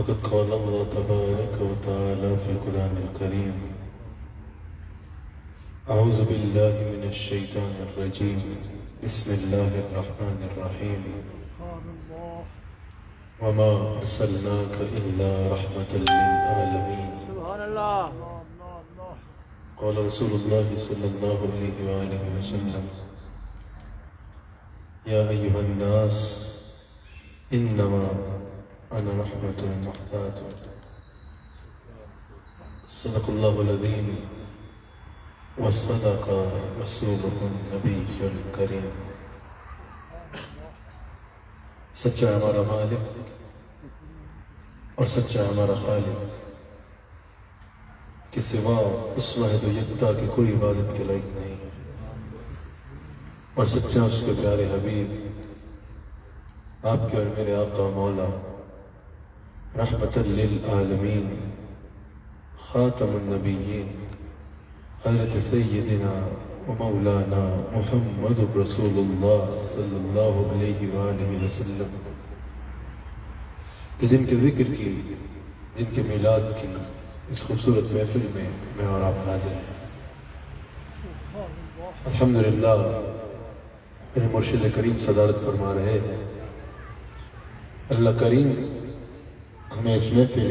وقد قال الله تبارك وتعالى في القرآن الكريم: أعوذ بالله من الشيطان الرجيم، بسم الله الرحمن الرحيم. وما أرسلناك إلا رحمة للعالمين. سبحان الله. قال رسول الله صلى الله عليه وآله وسلم: يا أيها الناس إنما أنا رحمة محتاج. صدق الله العظيم وصدق رسوله النبي الكريم. سچا ہمارا مالک اور سچا ہمارا خالق کہ سوا اس واحد و یکتا کی کوئی عبادت کے لائق نہیں، اور سچا اس کے پیارے حبیب آپ کے اور میرے آقا مولا رحمت للعالمین خاتم النبیین حضرت سیدنا و مولانا محمد رسول اللہ صلی اللہ علیہ وآلہ وسلم، کہ جن کے ذکر کی، جن کے میلاد کی اس خوبصورت محفل میں میں اور آپ حاضر ہیں۔ الحمدللہ میرے مرشد کریم صدارت فرما رہے ہیں۔ اللہ کریم ہمیں اس محفل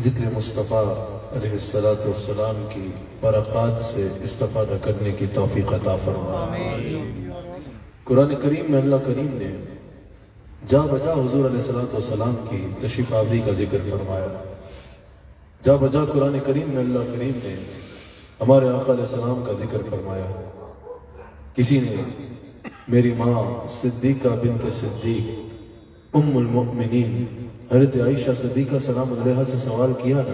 ذکر مصطفیٰ علیہ السلام کی برکات سے استفادہ کرنے کی توفیق عطا فرمائے۔ قرآن کریم میں اللہ کریم نے جا بجا حضور علیہ السلام کی تشریف آوری کا ذکر فرمایا۔ جا بجا قرآن کریم میں اللہ کریم نے ہمارے آقا علیہ السلام کا ذکر فرمایا۔ کسی نے میری ماں صدیقہ بنت صدیق ام المؤمنین حضرت عائشہ صدیقہ سلام علیہا سے سوال کیا نا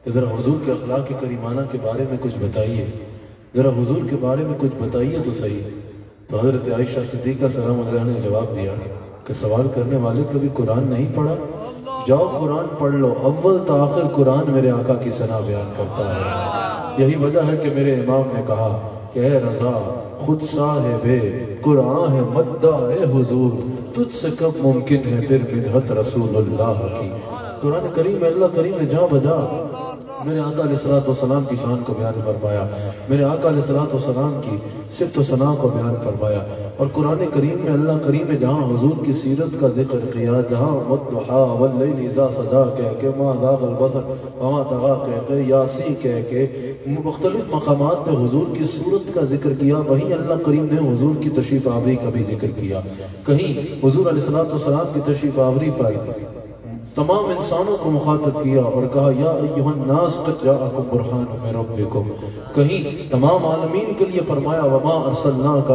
کہ ذرا حضور کے اخلاق کریمانہ کے بارے میں کچھ بتائیے، ذرا حضور کے بارے میں کچھ بتائیے تو صحیح۔ تو حضرت عائشہ صدیقہ سلام علیہا نے جواب دیا کہ سوال کرنے والے کبھی قرآن نہیں پڑھا؟ جاؤ قرآن پڑھ لو، اول تا آخر قرآن میرے آقا کی ثنا بیان کرتا ہے۔ یہی وجہ ہے کہ میرے امام نے کہا کہ اے رضا خود صاحب قرآن ہے مدہ اے حضور، تجھ سے کب ممکن ہے پھر مدحت رسول اللہ کی۔ قرآن کریم میں اللہ کریم نے جا بجا میرے آقا علیہ السلام کی شان کو بیان فرمایا، میرے آقا علیہ السلام کی صفت و ثنا کو بیان فرمایا۔ اور قرآن کریم میں اللہ کریم نے جہاں حضور کی سیرت کا ذکر کیا، جہاں والضحیٰ واللیل اذا سجا کہہ کے ما زاغ البصر وما طغیٰ کہہ کے یاسین کہہ کے مختلف مقامات پہ حضور کی صورت کا ذکر کیا، وہیں اللہ کریم نے حضور کی تشریف آوری کا بھی ذکر کیا۔ کہیں حضور علیہ السلام کی تشریف آوری پر تمام انسانوں کو مخاطب کیا اور کہا یا ایھا الناس قد جاءکم برہان من ربکم، کہیں تمام عالمین کے لیے فرمایا وما ارسلناک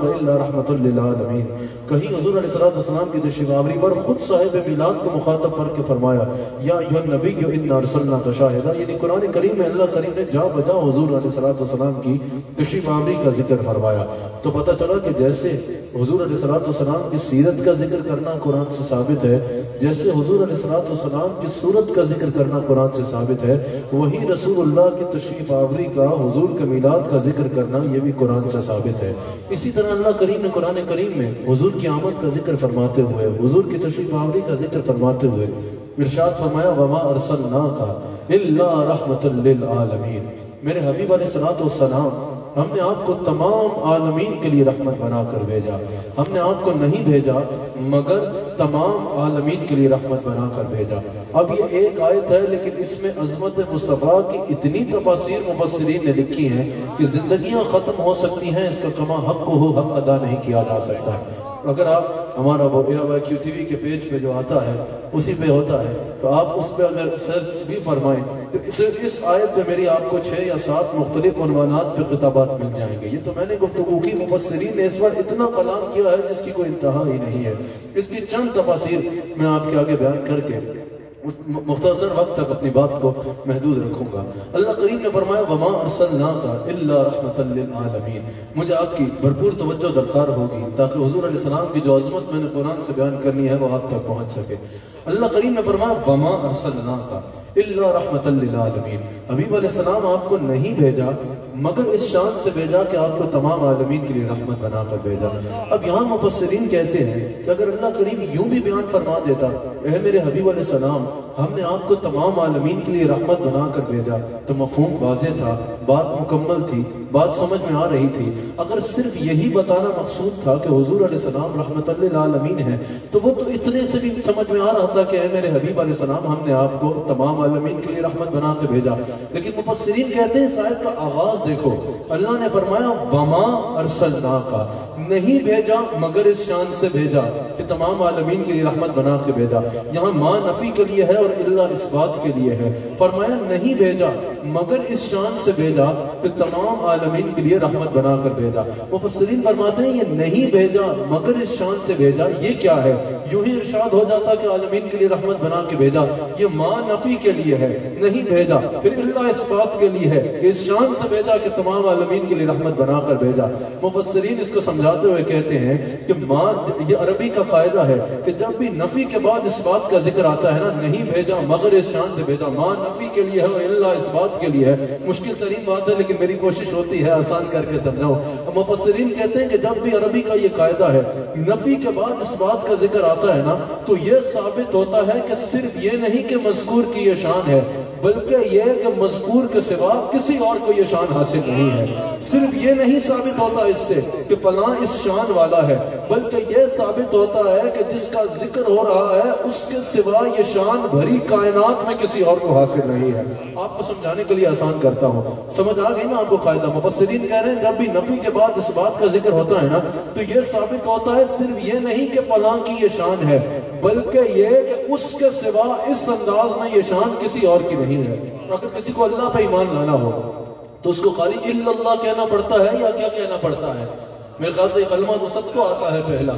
الا رحمۃ للعالمین، کہیں حضور علیہ السلام کی تشریف آوری پر خود صاحب میلاد کو مخاطب کر کے فرمایا یا ایھا النبی انا ارسلناک شاہدا۔ یعنی قرآن کریم میں اللہ کریم نے جا بجا حضور علیہ السلام کی تشریف آوری کا ذکر فرمایا۔ تو پتہ چلا کہ جیسے حضور علیہ السلام کی سیرت کا ذکر کرنا قرآن سے ثابت ہے، جیسے حضور علیہ السلام کی صورت کا ذکر کرنا قرآن سے ثابت ہے، وہی رسول اللہ کی تشریف آوری کا، حضور کے میلاد کا ذکر کرنا یہ بھی قرآن سے ثابت ہے۔ اسی طرح اللہ کریم نے قرآن کریم میں حضور کی آمد کا ذکر فرماتے ہوئے، حضور کی تشریف آوری کا ذکر فرماتے ہوئے ارشاد فرمایا وما ارسلناک الا رحمۃ للعالمین۔ میرے حبیب علیہ السلام ہم نے آپ کو تمام عالمین کے لیے رحمت بنا کر بھیجا، ہم نے آپ کو نہیں بھیجا مگر تمام عالمین کے لیے رحمت بنا کر بھیجا۔ اب یہ ایک آیت ہے لیکن اس میں عظمت مصطفیٰ کی اتنی تفاسیر مفسرین نے لکھی ہیں کہ زندگیاں ختم ہو سکتی ہیں، اس کا کما حق ہو حق ادا نہیں کیا جا سکتا۔ اگر آپ ہمارا وہ AYQ TV کے پیج پہ جو آتا ہے اسی پہ ہوتا ہے تو آپ اس پہ اگر سرچ بھی فرمائیں تو صرف اس آیت پہ میری آپ کو 6 یا 7 مختلف عنوانات پہ خطابات مل جائیں گے۔ یہ تو میں نے گفتگو کی، مفسرین نے اس پر اتنا کلام کیا ہے جس کی کوئی انتہا ہی نہیں ہے۔ اس کی چند تفاسیر میں آپ کے آگے بیان کر کے مختصر وقت تک اپنی بات کو محدود رکھوں گا۔ اللہ کریم نے فرمایا وما ارسلناک الا رحمۃ للعالمین۔ مجھے آپ کی بھرپور توجہ درکار ہوگی تاکہ حضور علیہ السلام کی جو عظمت میں نے قرآن سے بیان کرنی ہے وہ آپ تک پہنچ سکے۔ اللہ کریم نے فرمایا وما ارسلناک الا رحمۃ للعالمین، حبیب علیہ السلام آپ کو نہیں بھیجا مگر اس شان سے بھیجا کہ آپ کو تمام عالمین کے لیے رحمت بنا کر بھیجا۔ اب یہاں مفسرین کہتے ہیں کہ اگر اللہ کریم یوں بھی بیان فرما دیتا، اے میرے حبیب علیہ السلام ہم نے آپ کو تمام عالمین کے لیے رحمت بنا کر بھیجا، تو مفہوم واضح تھا، بات مکمل تھی، بات سمجھ میں آ رہی تھی۔ اگر صرف یہی بتانا مقصود تھا کہ حضور علیہ السلام رحمت للعالمین ہیں، تو وہ تو اتنے سے بھی سمجھ میں آ رہا تھا کہ اے میرے حبیب علیہ السلام ہم نے آپ کو تمام عالمین کے لیے رحمت بنا کے بھیجا۔ لیکن مفسرین کہتے ہیں اس آیت کا آغاز دیکھو، اللہ نے فرمایا وما ارسلناک، نہیں بھیجا مگر اس شان سے بھیجا کہ تمام عالمین کے لیے رحمت بنا کے بھیجا۔ یہاں ما نفی کے لیے ہے اور الا اس بات کے لیے ہے، فرمایا نہیں بھیجا مگر اس شان سے بھیجا کہ تمام عالمین کے لیے رحمت بنا کر بھیجا۔ مفسرین فرماتے ہیں یہ نہیں بھیجا مگر اس شان سے بھیجا یہ کیا ہے؟ یوں ہی ارشاد ہو جاتا کہ عالمین کے لیے رحمت بنا کے بھیجا، یہ ما نفی کے لیے ہے، نہیں بھیجا، پھر اللہ اس بات کے لیے ہے کہ اس شان سے بھیجا کہ تمام عالمین کے لیے رحمت بنا کر بھیجا۔ مفسرین اس کو سمجھاتے ہوئے کہتے ہیں کہ ما، یہ عربی کا قاعدہ ہے کہ جب بھی نفی کے بعد اس بات کا ذکر آتا ہے نا، نہیں بھیجا مگر اس شان سے بھیجا، ما نفی کے لیے ہے اور اللہ اس بات کے لیے ہے۔ مشکل ترین بات ہے لیکن میری کوشش ہوتی ہے آسان کر کے سمجھاؤں۔ مفسرین کہتے ہیں کہ جب بھی عربی کا یہ قاعدہ ہے نفی کے بعد اس بات کا ذکر آتا ہے نا، تو یہ ثابت ہوتا ہے کہ صرف یہ نہیں کہ مذکور کی یہ شان ہے، بلکہ یہ کہ مذکور کے سوا کسی اور کو یہ شان حاصل نہیں ہے۔ صرف یہ نہیں ثابت ہوتا اس سے کہ فلاں اس شان والا ہے، بلکہ یہ ثابت ہوتا ہے کہ جس کا ذکر ہو رہا ہے اس کے سوا یہ شان بھری کائنات میں کسی اور کو حاصل نہیں ہے۔ آپ کو سمجھانے کے لیے آسان کرتا ہوں، سمجھ آ گئی نا آپ کو قاعدہ؟ مفسرین کہہ رہے ہیں جب بھی نفی کے بعد اس بات کا ذکر ہوتا ہے نا، تو یہ ثابت ہوتا ہے صرف یہ نہیں کہ فلاں کی یہ شان ہے، بلکہ یہ کہ اس کے سوا اس انداز میں یہ شان کسی اور کی نہیں ہے۔ اگر کسی کو اللہ پہ ایمان لانا ہو تو اس کو خالی الا اللہ کہنا پڑتا ہے یا کیا کہنا پڑتا ہے؟ میرے خیال سے یہ کلمہ تو سب کو آتا ہے، پہلا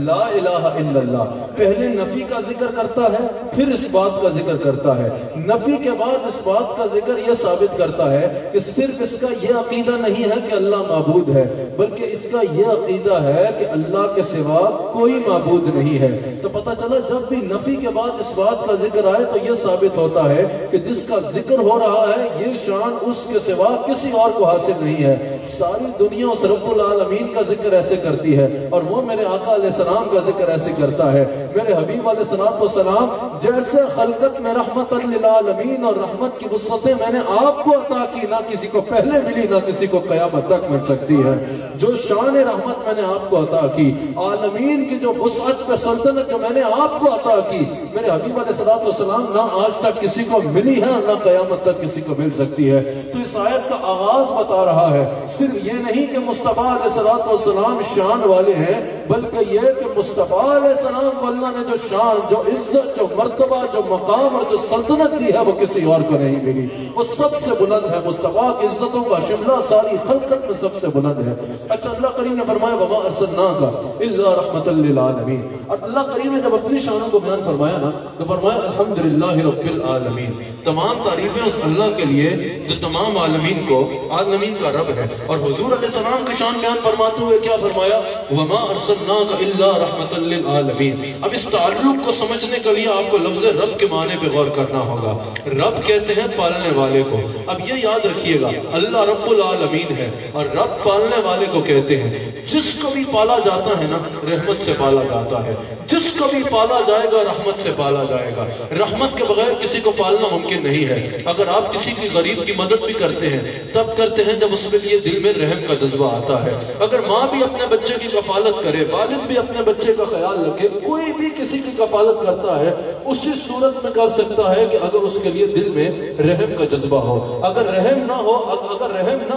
لا الہ الا اللہ، پہلے نفی کا ذکر کرتا ہے پھر اس بات کا ذکر کرتا ہے، نفی کے بعد اس بات کا ذکر یہ ثابت کرتا ہے کہ صرف اس کا یہ عقیدہ نہیں ہے کہ اللہ معبود ہے، بلکہ اس کا یہ عقیدہ ہے کہ اللہ کے سوا کوئی معبود نہیں ہے۔ تو پتہ چلا جب بھی نفی کے بعد اس بات کا ذکر آئے تو یہ ثابت ہوتا ہے کہ جس کا ذکر ہو رہا ہے یہ شان اس کے سوا کسی اور کو حاصل نہیں ہے۔ ساری دنیا اس رب العالمین کا ذکر ایسے کرتی ہے اور وہ میرے آقا علیہ السلام کا ذکر ایسے کرتا ہے۔ میرے حبیب علیہ السلام جیسے خلقت میں رحمت للعالمین اور رحمت کی وسعتیں میں نے آپ کو عطا کی، نہ کسی کو پہلے ملی نہ کسی کو قیامت تک مل سکتی ہے۔ جو شان رحمت میں نے آپ کو عطا کی، عالمین کی جو وسعت پر سلطنت جو میں نے آپ کو عطا کی، میرے حبیب علیہ السلام نہ آج تک کسی کو ملی ہے اور نہ قیامت تک کسی کو مل سکتی ہے۔ تو اس آیت کا آغاز بتا رہا ہے صرف یہ نہیں کہ مصطفیٰ علیہ السلام شان والے ہیں، بلکہ یہ کہ مصطفیٰ علیہ السلام کو اللہ نے جو شان، جو عزت، جو مرتبہ، جو مقام اور جو سلطنت دی ہے وہ کسی اور کو نہیں ملی۔ وہ سب سے بلند ہے، مصطفیٰ کی عزتوں کا شملہ ساری خلقت میں سب سے بلند ہے۔ اچھا، اللہ کریم نے فرمایا وما ارسلناک الا رحمۃ للعالمین، اور اللہ کریم نے جب اپنی شانوں کو بیان فرمایا نا تو فرمایا الحمدللہ رب العالمین، تمام تعریفیں اس اللہ کے لیے جو تمام عالمین کو، عالمین کا رب ہے۔ اور حضور علیہ السلام کی شان بیان فرماتے ہوئے کیا فرمایا؟ وما ارسلناک الا رحمۃ للعالمین۔ اب اس تعلق کو سمجھنے کے لیے آپ کو لفظ رب کے معنی پہ غور کرنا ہوگا۔ رب کہتے ہیں پالنے والے کو۔ اب یہ یاد رکھیے گا اللہ رب العالمین ہے اور رب پالنے والے کو کہتے ہیں۔ جس کو بھی پالا جاتا ہے نا رحمت سے پالا جاتا ہے، جس کو بھی پالا جائے گا رحمت سے پالا جائے گا۔ رحمت کے بغیر کسی کو پالنا ممکن نہیں ہے۔ اگر آپ کسی کی غریب کی مدد بھی کرتے ہیں تب کرتے ہیں جب اس کے لیے دل میں رحم کا جذبہ آتا ہے۔ اگر ماں بھی اپنے بچے کی کفالت کرے، والد بھی اپنے بچے کا خیال رکھے، کوئی بھی کسی کی کفالت کرتا ہے اسی صورت میں کر سکتا ہے کہ اگر اس کے لیے دل میں رحم کا جذبہ ہو۔ اگر رحم نہ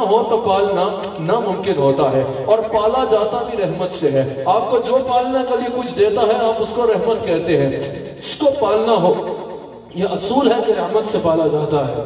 ہو تو پالنا ناممکن ہوتا ہے، اور پالا جاتا بھی رحمت سے ہے۔ آپ کو جو پالنے کے لیے کچھ دیتا ہے آپ اس کو رحمت کہتے ہیں۔ اس کو پالنا ہو، یہ اصول ہے کہ رحمت سے پالا جاتا ہے،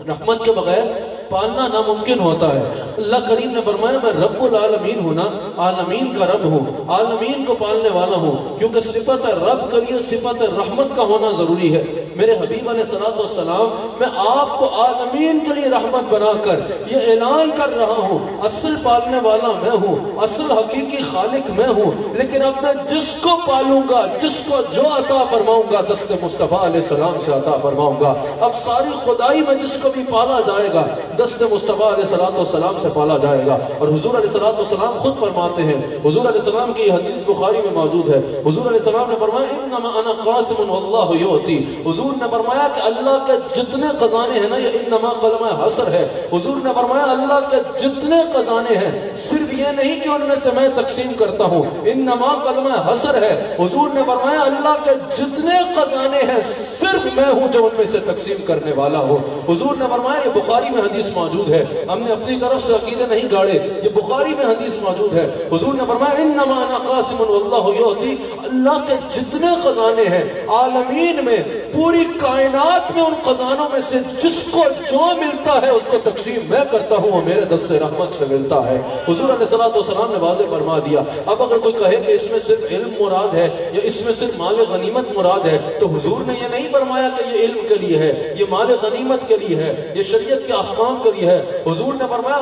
رحمت کے بغیر پالنا ناممکن ہوتا ہے۔ اللہ کریم نے فرمایا میں رب العالمین ہوں نا، عالمین کا رب ہوں، عالمین کو پالنے والا ہوں، کیونکہ صفت رب کے لیے صفت رحمت کا ہونا ضروری ہے۔ میرے حبیب علیہ السلام میں آپ کو عالمین کے لیے رحمت بنا کر یہ اعلان کر رہا ہوں، اصل پالنے والا میں ہوں، اصل حقیقی خالق میں ہوں، لیکن اب میں جس کو پالوں گا، جس کو جو عطا فرماؤں گا، دست مصطفیٰ علیہ السلام سے عطا فرماؤں گا۔ اب ساری خدائی میں جس کو بھی پالا جائے گا، دست مصطفیٰ علیہ السلام سے پالا جائے گا۔ اور حضور علیہ السلام خود فرماتے ہیں، حضور علیہ السلام کی یہ حدیث بخاری میں موجود ہے، حضور علیہ السلام نے فرمایا انما انا قاسم واللہ یعطی۔ حضور نے فرمایا کہ اللہ کے جتنے خزانے ہیں نا، یہ انما کلمہ حصر ہے، حضور نے فرمایا اللہ کے جتنے خزانے ہیں صرف یہ نہیں کہ ان میں سے میں تقسیم کرتا ہوں، انما کلمہ حصر ہے، حضور نے فرمایا اللہ کے جتنے خزانے ہیں صرف میں ہوں جو ان میں سے تقسیم کرنے والا ہوں۔ حضور نے فرمایا، یہ بخاری میں حدیث موجود ہے، ہم نے اپنی طرف سے عقیدے نہیں گاڑے، یہ بخاری میں حدیث موجود ہے۔ حضور نے فرمایا انما انا قاسم واللہ یعطی، اللہ کے جتنے خزانے ہیں عالمین میں، پوری کائنات میں، ان خزانوں میں سے جس کو جو ملتا ہے اس کو تقسیم میں کرتا ہوں، وہ میرے دست رحمت سے ملتا ہے۔ حضور علیہ السلام نے واضح فرما دیا۔ اب اگر کوئی کہے کہ اس میں صرف علم مراد ہے یا اس میں صرف مال غنیمت مراد ہے، تو حضور نے یہ نہیں فرمایا کہ یہ علم کے لیے ہے، یہ مال غنیمت کے لیے ہے، یہ شریعت کے احکام کے لیے ہے۔ حضور نے فرمایا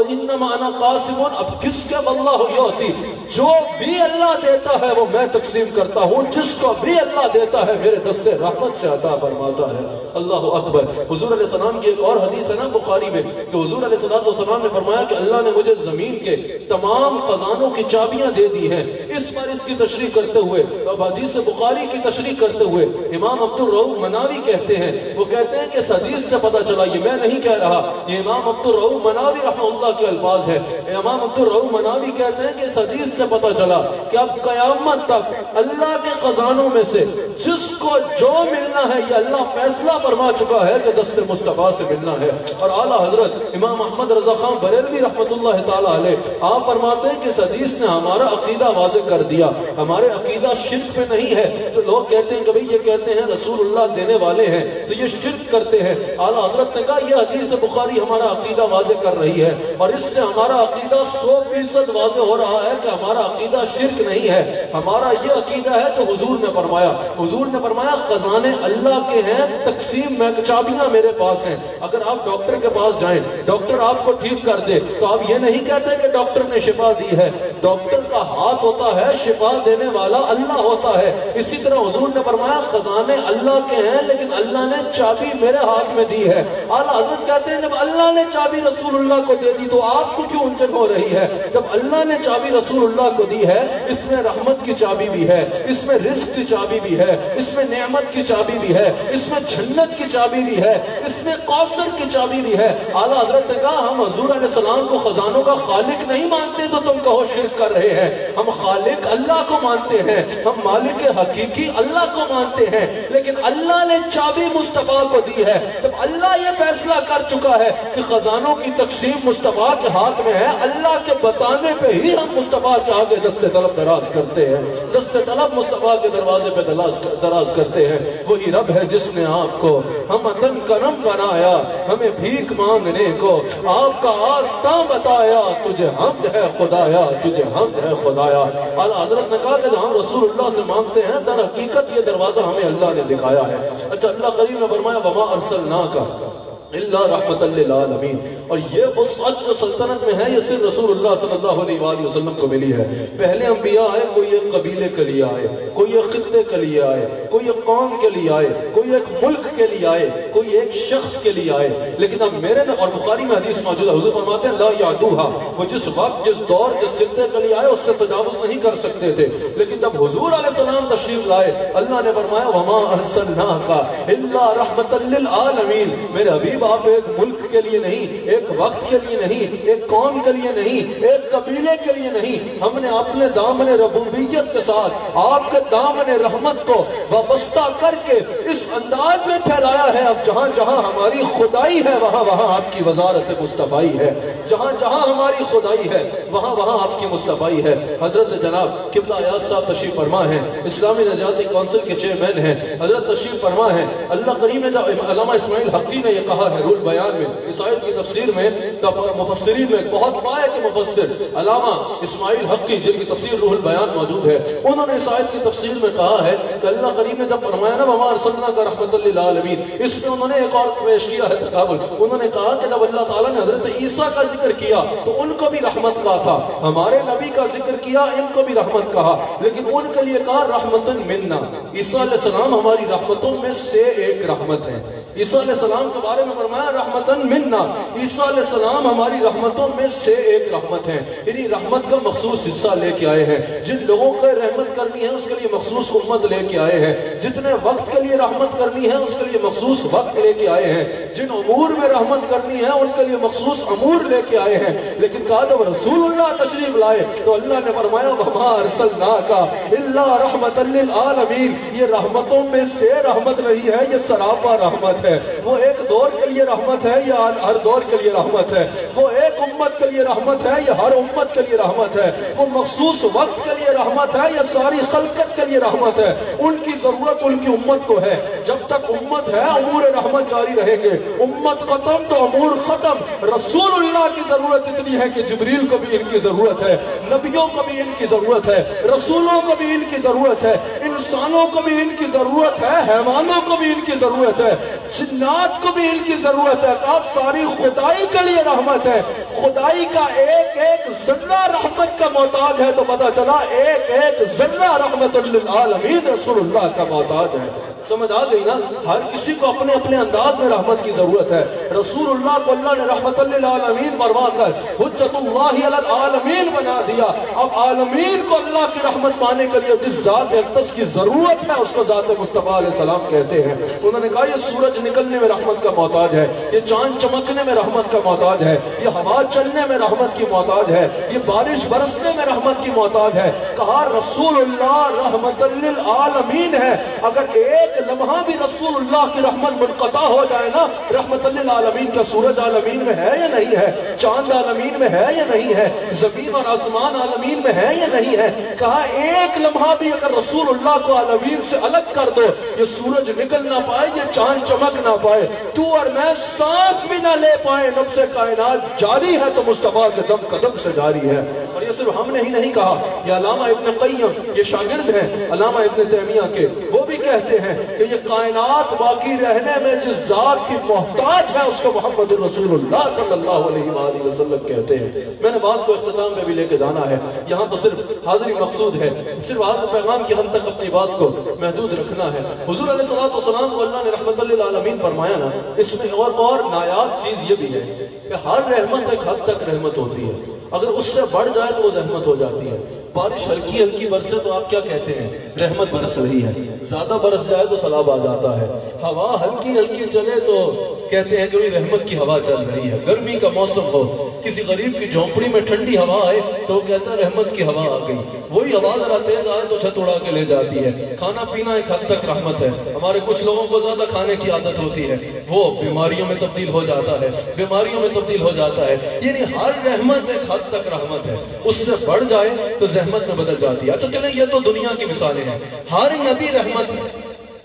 انما انا قاسم، اب کس کے واللہ یعطی، جو بھی اللہ دیتا ہے وہ میں تقسیم کرتا ہوں، جس کو بھی اللہ دیتا ہے میرے دست رحمت سے عطا فرماتا ہے۔ اللہ اکبر۔ حضور علیہ السلام کی ایک اور حدیث ہے نا بخاری میں، کہ حضور علیہ السلام نے فرمایا کہ اللہ نے مجھے زمین کے تمام خزانوں کی چابیاں دے دی ہیں۔ اس پر اس کی تشریح کرتے ہوئے، حدیث بخاری کی تشریح کرتے ہوئے امام عبد الرؤوف مناوی کہتے ہیں، وہ کہتے ہیں کہ اس حدیث سے پتہ چلا، یہ میں نہیں کہہ رہا، یہ امام عبد الرؤوف مناوی رحمہ اللہ کے الفاظ ہیں۔ امام عبد الرؤوف مناوی کہتے ہیں کہ اس حدیث سے پتہ چلا کہ اب قیامت تک اللہ کے خزانوں میں سے جس کو جو ملنا ہے یہ اللہ فیصلہ فرما چکا ہے کہ دست مصطفیٰ سے ملنا ہے۔ اور اعلیٰ حضرت امام احمد رضا خان بریلوی رحمۃ اللہ تعالیٰ علیہ آپ فرماتے ہیں کہ اس حدیث نے ہمارا عقیدہ واضح کر دیا، ہمارے عقیدہ شرک پہ نہیں ہے۔ تو لوگ کہتے ہیں کہ بھئی یہ کہتے ہیں رسول اللہ دینے والے ہیں تو یہ شرک کرتے ہیں۔ اعلیٰ حضرت نے کہا یہ حدیث بخاری ہمارا عقیدہ واضح کر رہی ہے، اور اس سے ہمارا عقیدہ 100% واضح ہو رہا ہے کہ ہمارا عقیدہ شرک نہیں ہے، ہمارا یہ عقیدہ ہے تو حضور نے فرمایا، حضور نے فرمایا خزانے اللہ کے ہیں، تقسیم میں، چابیاں میرے پاس ہیں۔ اگر آپ ڈاکٹر کے پاس جائیں، ڈاکٹر آپ کو ٹھیک کر دے تو آپ یہ نہیں کہتے کہ ڈاکٹر نے شفا دی ہے، ڈاکٹر کا ہاتھ ہوتا ہے، شفا دینے والا اللہ ہوتا ہے۔ اسی طرح حضور نے فرمایا خزانے اللہ کے ہیں لیکن اللہ نے چابی میرے ہاتھ میں دی ہے۔ اعلیٰ حضرت کہتے ہیں جب اللہ نے چابی رسول اللہ کو دے دی تو آپ کو کیوں الجھن ہو رہی ہے؟ جب اللہ نے چابی رسول اللہ کو دی ہے، اس میں رحمت کی چابی بھی ہے، اس میں رزق کی چابی بھی ہے، اس میں نعمت کی چابی بھی ہے، اس میں جنت کی چابی بھی ہے، اس میں کوثر کی چابی بھی ہے۔ اعلیٰ حضرت نے کہا ہم حضور علیہ السلام کو خزانوں کا خالق نہیں مانتے تو تم کہو شرک کر رہے ہیں، ہم خالق اللہ کو مانتے ہیں، ہم مالک حقیقی اللہ کو مانتے ہیں، لیکن اللہ نے چابی مصطفیٰ کو دی ہے۔ جب اللہ یہ فیصلہ کر چکا ہے کہ خزانوں کی تقسیم مصطفیٰ کے ہاتھ میں ہے، اللہ کے بتانے پہ ہی ہم مصطفیٰ کے آگے دست طلب دراز کرتے ہیں، دست طلب مصطفیٰ کے دروازے پہ دراز کرتے ہیں۔ وہی رب ہے جس نے آپ کو ہم تن کرم بنایا، ہمیں بھیک مانگنے کو آپ کا آستاں بتایا، تجھے حمد ہے خدایا، تجھے حمد ہے خدایا۔ اعلیٰ حضرت نے کہا کہ ہم رسول اللہ سے مانگتے ہیں، در حقیقت یہ دروازہ ہمیں اللہ نے دکھایا ہے۔ اچھا اللہ کریم نے فرمایا وما ارسلناک اللہ رحمت للعالمین، اور یہ وسعت جو سلطنت میں ہے یہ صرف رسول اللہ صلی اللہ علیہ وآلہ وسلم کو ملی ہے۔ پہلے انبیاء آئے، کوئی ایک قبیلے کے لیے آئے، کوئی ایک خطے کے لیے آئے، کوئی ایک قوم کے لیے آئے، کوئی ایک ملک کے لیے آئے، کوئی ایک شخص کے لیے آئے، لیکن اب میرے اور بخاری میں حدیث موجود ہے، حضور فرماتے ہیں لا یعدوہا، وہ جس وقت جس دور جس خطے کے لیے آئے اس سے تجاوز نہیں کر سکتے تھے، لیکن جب حضور علیہ السلام تشریف لائے اللہ نے فرمایا وما ارسلناک الا رحمت للعالمین، میرے حبیب آپ ایک ملک کے لیے نہیں، ایک وقت کے لیے نہیں، ایک قوم کے لیے نہیں، ایک قبیلے کے لیے نہیں، ہم نے اپنے دامن ربوبیت کے ساتھ آپ کے دامن رحمت کو وابستہ کر کے اس انداز میں پھیلایا ہے، اب جہاں جہاں ہماری خدائی ہے وہاں وہاں آپ کی وزارت مصطفیٰ ہے۔ جہاں جہاں ہماری خدائی ہے وہاں وہاں آپ کی مصطفیٰ ہے۔ حضرت جناب قبلہ ایاز صاحب تشریف فرما ہے، اسلامی نجاتی کونسل کے چیئرمین ہیں، حضرت تشریف فرما ہے۔ اللہ کریم نے علامہ اسماعیل حقی نے یہ کہا ہے روح البیان میں، اس آیت کی تفسیر میں مفسرین میں بہت پائے کے مفسر علامہ اسماعیل حقی جن کی تفسیر روح البیان موجود ہے، انہوں نے اس آیت کی تفسیر میں کہا ہے کہ اللہ کریم نے جب فرمایا نا وما ارسلناک رحمۃ للعالمین، اس میں انہوں نے ایک اور پیش کیا ہے تقابل۔ انہوں نے کہا کہ جب اللہ تعالیٰ نے حضرت عیسیٰ کا ذکر کیا تو ان کو بھی رحمت کہا تھا، ہمارے نبی کا ذکر کیا ان کو بھی رحمت کہا، لیکن ان کے لیے کہا رحمتن منا۔ عیسیٰ علیہ السلام ہماری رحمتوں میں سے ایک رحمت ہے۔ عیسیٰ علیہ السلام کے بارے میں فرمایا رحمتن منا، عیسیٰ علیہ السلام ہماری رحمتوں میں سے ایک رحمت ہے، یعنی رحمت کا مخصوص حصہ لے کے آئے ہیں۔ جن لوگوں کو رحمت کرنی ہے اس کے لیے مخصوص امت لے کے آئے ہیں، جتنے وقت کے لیے رحمت کرنی ہے اس کے لیے مخصوص وقت لے کے آئے ہیں، جن امور میں رحمت کرنی ہے ان کے لیے مخصوص امور لے کے آئے ہیں۔ لیکن کہا جب رسول اللہ تشریف لائے تو اللہ نے فرمایا وما ارسلناک الا رحمۃ للعالمین، یہ رحمتوں میں سے رحمت نہیں ہے، یہ سراپا رحمت ہے۔ وہ ایک دور کے لیے رحمت ہے، یہ ہر دور کے لیے رحمت ہے۔ وہ ایک امت کے لیے رحمت ہے، یہ ہر امت کے لیے رحمت ہے۔ وہ مخصوص وقت کے لیے رحمت ہے، یہ ساری خلقت کے لیے رحمت ہے۔ ان کی ضرورت ان کی امت کو ہے، جب تک امت ہے امور رحمت جاری رہیں گے، امت ختم تو امور ختم۔ رسول اللہ کی ضرورت اتنی ہے کہ جبریل کو بھی ان کی ضرورت ہے، نبیوں کو بھی ان کی ضرورت ہے، رسولوں کو بھی ان کی ضرورت ہے، انسانوں کو بھی ان کی ضرورت ہے، حیوانوں کو بھی ان کی ضرورت ہے، جنات کو بھی ان کی ضرورت ہے۔ کہا ساری خدائی کے لیے رحمت ہے۔ خدائی کا ایک ایک ذرہ رحمت کا محتاج ہے، تو پتا چلا ایک ایک ذرہ رحمت للعالمین رسول اللہ کا محتاج ہے۔ سمجھ آ گئی نا؟ ہر کسی کو اپنے اپنے انداز میں رحمت کی ضرورت ہے۔ رسول اللہ کو اللہ نے رحمت للعالمین فرما کر حجت اللہ علی العالمین بنا دیا۔ اب عالمین کو اللہ کی رحمت پانے کے لیے جس ذات اقدس کی ضرورت ہے اس کو ذات مصطفیٰ علیہ السلام کہتے ہیں۔ انہوں نے کہا یہ سورج نکلنے میں رحمت کا محتاج ہے، یہ چاند چمکنے میں رحمت کا محتاج ہے، یہ ہوا چلنے میں رحمت کی محتاج ہے، یہ بارش برسنے میں رحمت کی محتاج ہے۔ کہا رسول اللہ رحمت للعالمین ہے۔ اگر ایک لمحہ بھی رسول اللہ کی رحمت منقطع ہو جائے نا، رحمت للعالمین کا سورج عالمین میں ہے یا نہیں ہے، چاند عالمین میں ہے یا نہیں ہے، زمین اور آسمان عالمین میں ہے یا نہیں ہے۔ کہا ایک لمحہ بھی اگر رسول اللہ کو عالمین سے الگ کر دو، یہ سورج نکل نہ پائے، یہ چاند چمک نہ پائے، تو اور میں سانس بھی نہ لے پائے، نبض کائنات جاری ہے تو مصطفیٰ کے دم قدم سے جاری ہے۔ اور یہ صرف ہم نے ہی نہیں کہا، یہ علامہ ابن قیم یہ شاگرد ہیں علامہ ابن تیمیہ کے، وہ بھی کہتے ہیں کہ یہ کائنات باقی رہنے میں جس ذات کی محتاج ہے اس کو محمد رسول اللہ صلی اللہ علیہ وآلہ وسلم کہتے ہیں۔ میں نے بات کو اختتام میں بھی لے کے جانا ہے، یہاں تو صرف حاضری مقصود ہے، صرف آج پیغام کی حد تک اپنی بات کو محدود رکھنا ہے۔ حضور علیہ السلام کو اللہ نے رحمت للعالمین فرمایا نا، اس میں اور نایاب چیز یہ بھی ہے کہ ہر رحمت ایک حد تک رحمت ہوتی ہے، اگر اس سے بڑھ جائے تو وہ رحمت ہو جاتی ہے۔ بارش ہلکی ہلکی برسے تو آپ کیا کہتے ہیں؟ رحمت برس رہی ہے۔ زیادہ برس جائے تو سیلاب آ جاتا ہے۔ ہوا ہلکی ہلکی چلے تو کہتے ہیں کہ رحمت کی ہوا چل رہی ہے۔ گرمی کا موسم ہو، کسی غریب کی جھونپڑی میں ٹھنڈی ہوا آئے تو وہ کہتا ہے رحمت کی ہوا آ گئی۔ وہی ہوا ذرا تیز آئے تو چھت اڑا کے لے جاتی ہے۔ کھانا پینا ایک حد تک رحمت ہے۔ ہمارے کچھ لوگوں کو زیادہ کھانے کی عادت ہوتی ہے، وہ بیماریوں میں تبدیل ہو جاتا ہے، بیماریوں میں تبدیل ہو جاتا ہے۔ یعنی ہر رحمت ایک حد تک رحمت ہے، اس سے بڑھ جائے تو زحمت میں بدل جاتی ہے۔ تو چلیں یہ تو دنیا کی مثالیں ہیں، ہر نبی رحمت ہے،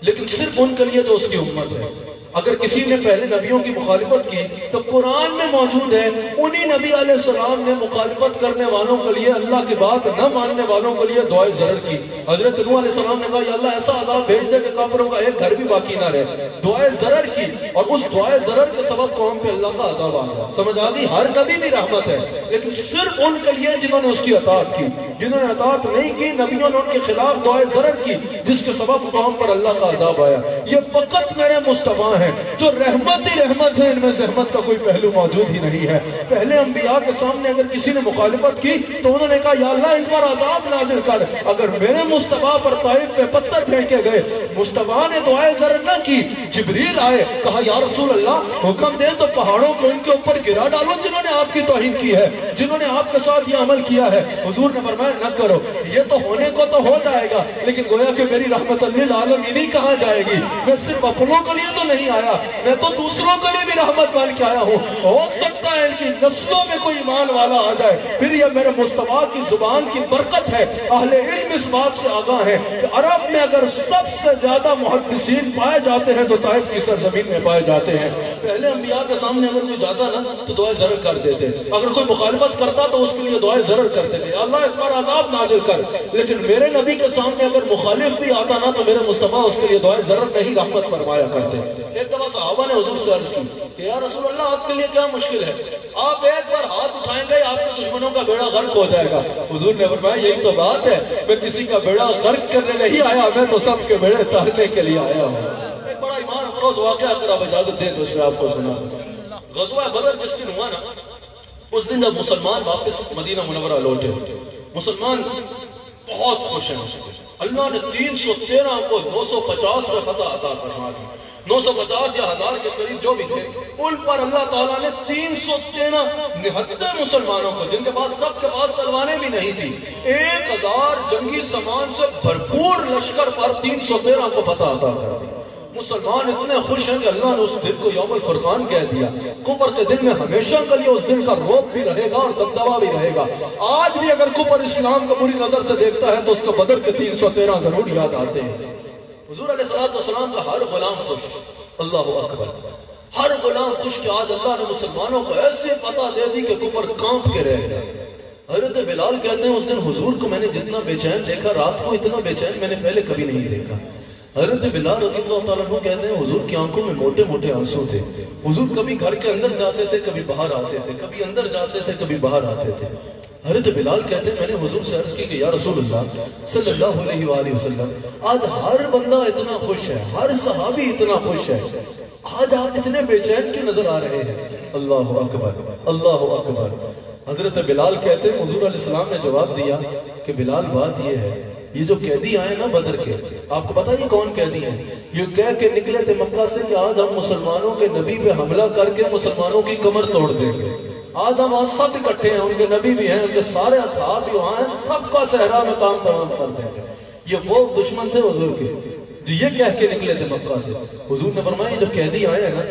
لیکن صرف ان کے لیے جو اس کی امت ہے۔ اگر کسی نے پہلے نبیوں کی مخالفت کی تو قرآن میں موجود ہے انہی نبی علیہ السلام نے مخالفت کرنے والوں کے لیے، اللہ کی بات نہ ماننے والوں کے لیے دعائے ضرر کی۔ حضرت نوح علیہ السلام نے کہا یا اللہ ایسا عذاب بھیج دے کہ کافروں کا ایک گھر بھی باقی نہ رہے، دعائے ضرر کی، اور اس دعائے ضرر کے سبب قوم پہ اللہ کا عذاب آ گیا۔ سمجھ آ گئی؟ ہر نبی بھی رحمت ہے، لیکن صرف ان کے لیے جنہوں نے اس کی اطاعت کی۔ جنہوں نے اطاعت نہیں کی، نبیوں نے ان کے خلاف دعائے ضرر کی، جس کے سبب قوم پر اللہ کا عذاب آیا۔ یہ فقط میرے مصطفیٰ ہیں جو رحمت ہی رحمت ہے، ان میں زحمت کا کوئی پہلو موجود ہی نہیں ہے۔ پہلے انبیاء کے سامنے اگر کسی نے مخالفت کی تو انہوں نے کہا یا اللہ ان پر عذاب نازل کر۔ اگر میرے مصطفیٰ پر طائف پہ پتھر پھینکے گئے، مصطفیٰ نے دعائے ضرر نہ کی، جبریل آئے، کہا یا رسول اللہ حکم دیں تو پہاڑوں کو ان کے اوپر گرا ڈالو جنہوں نے آپ کی توہین کی ہے، جنہوں نے آپ کے ساتھ یہ عمل کیا ہے۔ حضور نے فرمایا نہ کرو، یہ تو ہونے کو تو ہو جائے گا، لیکن گویا کہ میری رحمت للعالمین نہیں کہا جائے گی۔ میں صرف اپنوں کے لیے تو نہیں آیا، میں تو دوسروں کے لیے بھی رحمت بن کے آیا ہوں۔ ہو سکتا ہے ان کی نسلوں میں کوئی ایمان والا آ جائے، پھر یہ میرے مصطفیٰ کی زبان کی برکت ہے۔ اہل علم اس بات سے آگاہ ہے کہ عرب میں اگر سب سے زیادہ محدثین پائے جاتے ہیں تو طائف کی سرزمین میں پائے جاتے ہیں۔ پہلے انبیاء کے سامنے اگر کوئی جاتا نا تو دعائے ضرر کر دیتے، اگر کوئی مخالفت کرتا تو اس کے لیے دعائے ضرر کرتے تھے، اللہ اس پر عذاب نازل کر۔ لیکن میرے نبی کے سامنے اگر مخالف بھی آتا نا تو میرے مصطفیٰ اس کے لیے دعائے ضرر نہیں رحمت فرمایا کرتے۔ ایک دفعہ صحابہ نے حضور سے عرض کی کہ یا رسول اللہ آپ کے لیے کیا مشکل ہے، آپ ایک بار ہاتھ اٹھائیں گے آپ کے دشمنوں کا بیڑا غرق ہو جائے گا۔ حضور نے فرمایا یہی تو بات ہے، میں کسی کا بیڑا غرق کرنے نہیں آیا، میں تو سب کے بیڑے تارنے کے لیے آیا ہوں۔ ایک بڑا ایمان افروز واقعہ اگر آپ اجازت دیں تو اس میں آپ کو سنا۔ غزوہ بدر جس دن ہوا نا، اس دن جب مسلمان واپس مدینہ منورہ لوٹے، مسلمان بہت خوش ہیں اس دن۔ اللہ نے 313 کو 950 میں فتح عطا فرما دی۔ 950 یا 1000 کے قریب جو بھی تھے، ان پر اللہ تعالیٰ نے 313 79 مسلمانوں کو، جن کے پاس سب کے پاس تلواریں بھی نہیں تھی، 1000 جنگی سامان سے بھرپور لشکر پر 313 کو فتح عطا کر دی۔ مسلمان اتنے خوش ہیں کہ اللہ نے اس دن کو یوم الفرقان کہہ دیا۔ کفر کے دن میں ہمیشہ کے لیے اس دن کا روب بھی رہے گا اور دبدبا بھی رہے گا۔ آج بھی اگر کفر اسلام کو بری نظر سے دیکھتا ہے تو اس کو بدر کے 313 ضرور یاد آتے ہیں۔ حضور علیہ السلام کا ہر غلام خوش، اللہ اکبر، ہر غلام خوش کہ آج اللہ نے مسلمانوں کو ایسی فتح دے دی کہ کفر کانپ کے رہ گیا۔ حضرت بلال کہتے ہیں اس دن حضور کو میں نے جتنا بے چین دیکھا، رات کو اتنا بے چین میں نے پہلے کبھی نہیں دیکھا۔ حضرت بلال رضی اللہ تعالیٰ عنہ کہتے ہیں حضور کی آنکھوں میں موٹے موٹے آنسو تھے۔ حضور کبھی گھر کے اندر جاتے تھے، کبھی باہر آتے تھے، کبھی اندر جاتے تھے، کبھی باہر آتے تھے۔ حضرت بلال کہتے ہیں میں نے حضور سے عرض کی کہ یا رسول اللہ صلی اللہ علیہ وآلہ وسلم، آج ہر بندہ اتنا خوش ہے، ہر صحابی اتنا خوش ہے، آج آپ اتنے بے چین کیوں نظر آ رہے ہیں؟ اللہ اکبر، اللہ اکبر۔ حضرت بلال کہتے ہیں حضور علیہ السلام نے جواب دیا کہ بلال بات یہ ہے، یہ جو قیدی آئے نا بدر کے، آپ کو پتا یہ کون قیدی ہیں؟ یہ کہہ کے نکلے تھے مکہ سے کہ آج ہم مسلمانوں کے نبی پہ حملہ کر کے مسلمانوں کی کمر توڑ دیں گے۔ آج ہم وہاں سب اکٹھے ہیں، ان کے نبی بھی ہیں، ان کے سارے اصحاب بھی وہاں ہیں، سب کا صحرا میں کام تمام کر دیں گے۔ یہ وہ دشمن تھے حضور کے جو یہ کہہ کے نکلے تھے مکہ سے۔ حضور نے فرمایا جو قیدی آئے ہیں نا،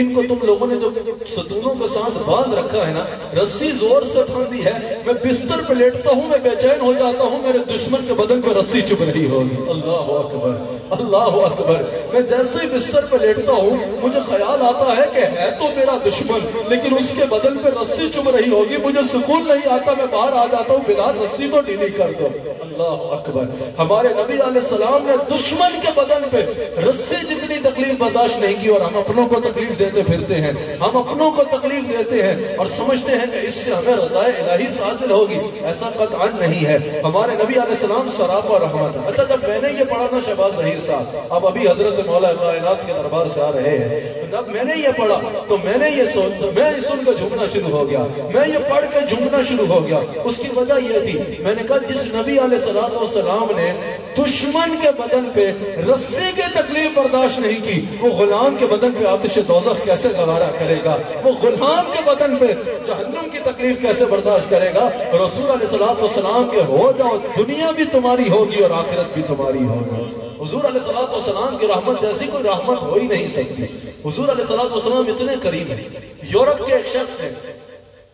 ان کو تم لوگوں نے جو ستونوں کے ساتھ باندھ رکھا ہے نا، رسی زور سے پھڑ ہے، میں بستر پہ لیٹتا ہوں، میں بے چین ہو جاتا ہوں، میرے دشمن کے بدن پہ رسی چبھ رہی ہوگی۔ اللہ اکبر، اللہ اکبر۔ میں جیسے ہی بستر پہ لیٹتا ہوں مجھے خیال آتا ہے کہ ہے تو میرا دشمن لیکن اس کے بدن پہ رسی چبھ رہی ہوگی، مجھے سکون نہیں آتا، میں باہر آ جاتا ہوں، بلال رسی تو ڈھیلی کر دو۔ اللہ اکبر۔ ہمارے نبی علیہ السلام نے دشمن کے بدن پہ رسی جتنی تکلیف برداشت نہیں کی، اور ہم اپنوں کو تکلیف دیتے پھرتے ہیں، ہم اپنوں کو تکلیف دیتے ہیں اور سمجھتے ہیں کہ اس سے ہمیں رضائے الہی حاصل ہوگی۔ ایسا قطعاً نہیں ہے۔ ہمارے نبی علیہ السلام سراپا رحمت ہے۔ اچھا جب میں نے یہ پڑھا نا شہباز ظہیر صاحب، اب ابھی حضرت مولا کائنات کے دربار سے آ رہے ہیں، جب میں نے یہ پڑھا تو میں نے یہ سن کے جھومنا شروع ہو گیا، میں یہ پڑھ کے جھومنا شروع ہو گیا۔ اس کی وجہ یہ تھی، میں نے کہا جس نبی علیہ السلام نے دشمن کے بدن پہ رسی کی تکلیف برداشت نہیں کی، وہ غلام کے بدن پہ آتش دوزخ کیسے گوارا کرے گا؟ وہ غلام کے بدن پہ جہنم کی تکلیف کیسے برداشت کرے گا؟ رسول علیہ السلام کے ہو جاؤ، دنیا بھی تمہاری ہوگی اور آخرت بھی تمہاری ہوگی۔ حضور علیہ السلام کی رحمت جیسی کوئی رحمت ہو ہی نہیں سکتی۔ حضور علیہ السلام اتنے قریب ہیں۔ یورپ کے ایک شخص نے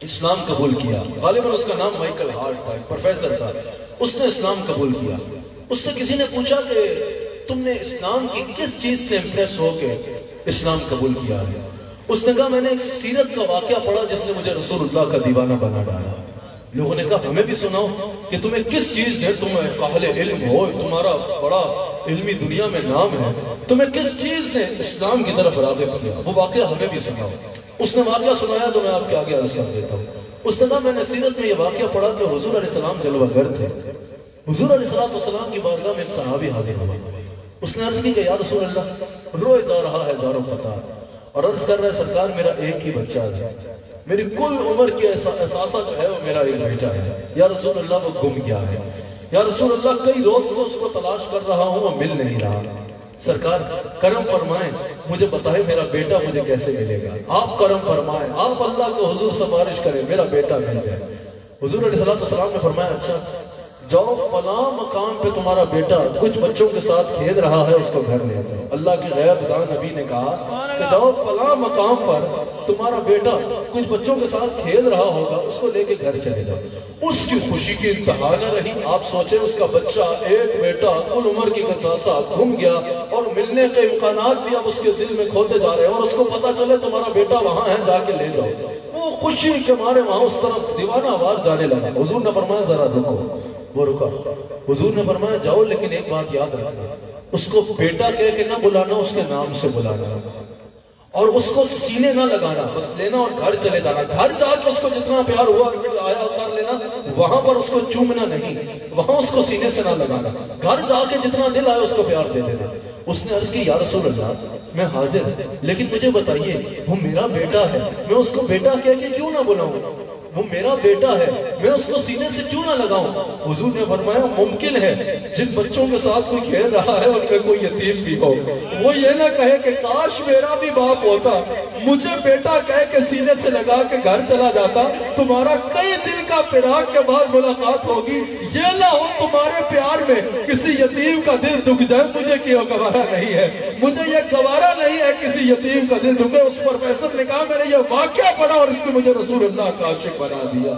اسلام قبول کیا، غالباً اس کا نام مائیکل ہارٹ تھا، ایک پروفیسر تھا، اس نے اسلام قبول کیا۔ اس سے کسی نے پوچھا کہ تم نے اسلام کی کس چیز سے امپریس ہو کے اسلام قبول کیا ہے؟ اس نے کہا میں نے ایک سیرت کا واقعہ پڑھا جس نے مجھے رسول اللہ کا دیوانہ بنا ڈالا۔ لوگوں نے کہا ہمیں بھی سناؤ کہ تمہیں کس چیز نے، تم اہل علم ہو، تمہارا بڑا علمی دنیا میں نام ہے، تمہیں کس چیز نے اسلام کی طرف راغب کیا؟ وہ واقعہ ہمیں بھی سناؤ۔ اس نے واقعہ سنایا تو میں آپ کے آگے عرض کر دیتا ہوں۔ اس نے کہا میں نے سیرت میں یہ واقعہ پڑھا کہ حضور علیہ السلام جلوہ گر تھے۔ حضور علیہ السلام کی بارگاہ میں ایک صحابی حاضر ہوا۔ اس نے عرض کی کہ یا رسول اللہ، روئے جا رہا ہے زاروں قطار اور عرض کر رہا ہے سرکار میرا ایک ہی بچہ ہے، میری کل عمر کے احساسہ جو ہے وہ میرا ایک بیٹا ہے، یا رسول اللہ وہ گم گیا ہے، یا رسول اللہ کئی روز سے اس کو تلاش کر رہا ہوں وہ مل نہیں رہا، سرکار کرم فرمائیں مجھے بتائیں میرا بیٹا مجھے کیسے ملے گا؟ آپ کرم فرمائیں، آپ اللہ کو حضور سفارش کریں میرا بیٹا مل جائے۔ حضور علیہ السلام نے فرمایا اچھا جاؤ فلاں مقام پہ تمہارا بیٹا کچھ بچوں کے ساتھ کھیل رہا ہے، اس کو گھر لے جاؤ۔ اللہ کے غیب دان نبی نے کہا کہ جاؤ فلاں مقام پر تمہارا بیٹا کچھ بچوں کے ساتھ کھیل رہا ہوگا، اس کو لے کے گھر چلے جاؤ۔ اس کی خوشی کی انتہا نہ رہی۔ آپ سوچیں اس کا بچہ، ایک بیٹا کل عمر کی ساتھ گھوم گیا اور ملنے کے امکانات بھی اب اس کے دل میں کھوتے جا رہے ہیں، اور اس کو پتا چلے تمہارا بیٹا وہاں ہے، جا کے لے جاؤ۔ وہ خوشی کے مارے وہاں اس طرف دیوانہ وار جانے لگا۔ حضور نے فرمایا ذرا رکو، وہ رکا۔ حضور نے فرمایا جاؤ، لیکن ایک بات یاد رکھنا، اس کو بیٹا کہہ کے نہ بلانا، اس کے نام سے بلانا، اور اس کو سینے نہ لگانا، بس لینا اور گھر چلے جانا۔ گھر جا کے اس کو جتنا پیار ہوا آیا کر لینا، وہاں پر اس کو چومنا نہیں، وہاں اس کو سینے سے نہ لگانا۔ گھر جا کے جتنا دل آئے اس کو پیار دے دینا۔ اس نے عرض کی یا رسول اللہ میں حاضر ہوں، لیکن مجھے بتائیے وہ میرا بیٹا ہے، میں اس کو بیٹا کہہ کے کیوں نہ بلاؤں؟ وہ میرا بیٹا ہے، میں اس کو سینے سے کیوں نہ لگاؤں؟ حضور نے فرمایا ممکن ہے جن بچوں کے ساتھ کوئی کھیل رہا ہے ان میں کوئی یتیم بھی ہو، وہ یہ نہ کہے کہ کاش میرا بھی باپ ہوتا، مجھے بیٹا کہہ کے سینے سے لگا کے گھر چلا جاتا، تمہارا کئی دن کا فراق کے بعد ملاقات ہوگی، یہ نہ ہو تمہارے پیار میں کسی یتیم کا دل دکھ جائے۔ مجھے کیوں گوارا نہیں ہے، مجھے یہ گوارا نہیں ہے کسی یتیم کا دل دکھے۔ اس پروفیسر نے کہا میں نے یہ واقعہ پڑھا اور اس نے مجھے رسول اللہ کا عاشق بنا دیا،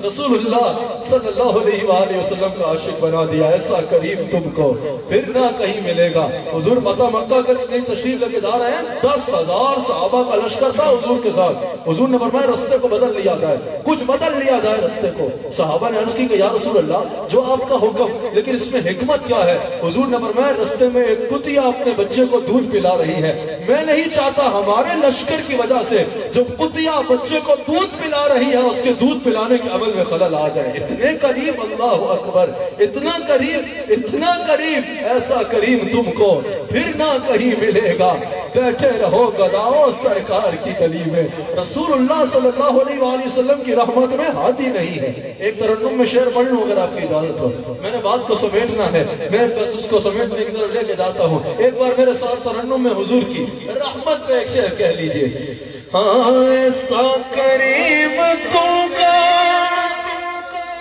رسول اللہ صلی اللہ علیہ وآلہ وسلم کا عاشق بنا دیا۔ ایسا کریم تم کو پھر نہ کہیں ملے گا۔ حضور فتح مکہ کر کے تشریف لے کے جا رہے ہیں، 10,000 صحابہ کا لشکر تھا حضور کے ساتھ۔ حضور نے فرمایا رستے کو بدل لیا جائے، کچھ بدل لیا جائے رستے کو۔ صحابہ نے عرض کی کہ یا رسول اللہ جو آپ کا حکم، لیکن اس میں حکمت کیا ہے؟ حضور نے فرمایا رستے میں ایک کتیا اپنے بچے کو دودھ پلا رہی ہے، میں نہیں چاہتا ہمارے لشکر کی وجہ سے جو کتیا بچے کو دودھ پلا رہی ہے اس کے دودھ پلانے کے عمل میں خلل آ جائے۔ اتنے قریب، اللہ اکبر، اتنا قریب، اتنا قریب، ایسا کریم تم کو پھر نہ کہیں ملے گا۔ بیٹھے رہو گداؤ سرکار کی گلی میں۔ رسول اللہ صلی اللہ علیہ وآلہ وسلم کی رحمت میں حادی نہیں ہے۔ ایک ترنم میں شعر پڑھ لوں اگر آپ کی اجازت ہو، میں نے بات کو سمیٹنا ہے، میں بس اس کو سمیٹنے کی طرف لے کے جاتا ہوں۔ ایک بار میرے ساتھ ترنم میں حضور کی رحمت پہ ایک شعر کہہ لیجئے۔ ہاں ایسا کریم تو کا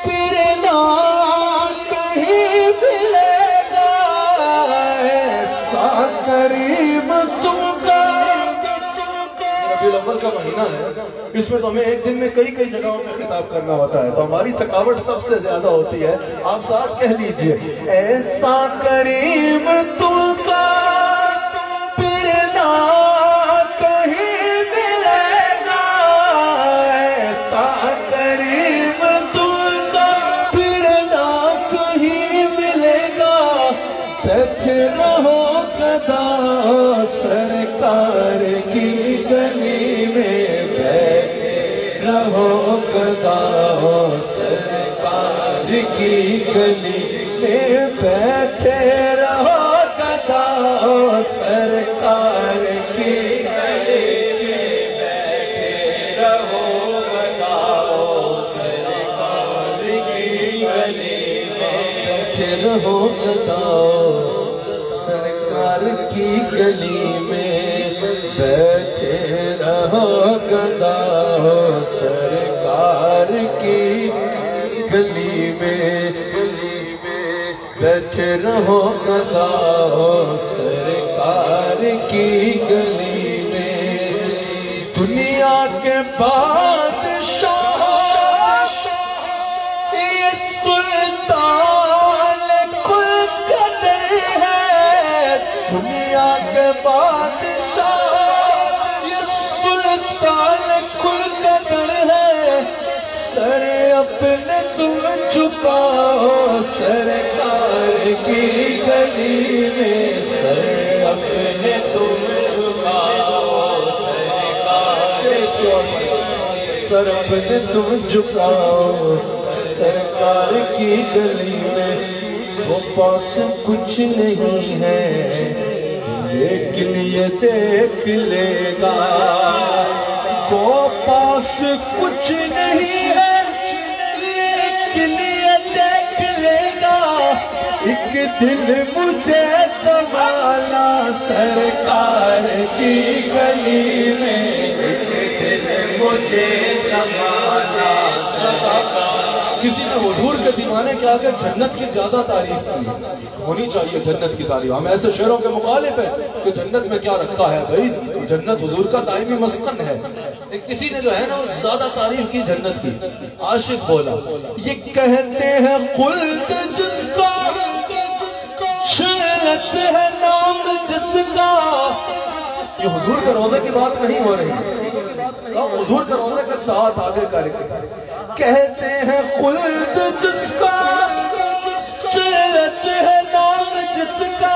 پھر نہ کہیں ملے گا، ایسا کریم تو کا۔ ربیع الاول کا مہینہ ہے، اس میں تو ہمیں ایک دن میں کئی جگہوں میں خطاب کرنا ہوتا ہے، تو ہماری تھکاوٹ سب سے زیادہ ہوتی ہے۔ آپ ساتھ کہہ لیجئے ایسا کریم تو کا پھر نہ کہیں ملے گا، ایسا کریم تو کا پھر نہ کہیں ملے گا۔ بیٹھے رہو گدا سرکار کی گلی میں، بیٹھے رہو گدا سرکار کی گلی میں، بیٹھے رہو گدا سرکار کی گلی میں، بیٹھے رہو گدا سرکار کی گلی میں، بیٹھے رہو گدا سرکار کی گلی میں، بیٹھے رہو گدا سرکار کی گلی میں، بیٹھے رہو گدا سرکار کی گلی میں۔ دنیا کے بادشاہ یہ سلطان کل قدر ہے، دنیا کے بادشاہ یہ سلطان کل قدر ہے۔ سر اپنے تم چھپاؤ سرکار کی گلی میں، سر اپنے تم چھپاؤ سر اپنے تم جھکاؤ سرکار کی گلی میں۔ وہ پاس کچھ نہیں ہے لیکن یہ دیکھ لے گا، وہ پاس کچھ نہیں ہے لیکن یہ دیکھ لے گا۔ ایک دن مجھے سنبھالا سرکار کی گلی میں، ایک دن مجھے سنبھالا سرکار کسی نے حضور کے دیوانے کے آگے جنت کی زیادہ تعریف کی، ہونی چاہیے جنت کی تعریف. ہم ایسے شعروں کے مخالف ہیں کہ جنت میں کیا رکھا ہے بھائی، جنت حضور کا دائمی مسکن ہے. کسی نے جو ہے نا زیادہ تعریف کی جنت کی. عاشق بولا یہ کہتے ہیں خلد جس کا، شیلت ہے نام جس کا. یہ حضور کے روزے کی بات نہیں ہو رہی ہے، حضور کے روزے کے ساتھ آگے کر کے کہتے ہیں خلد جس کا، شیلت ہے نام جس کا.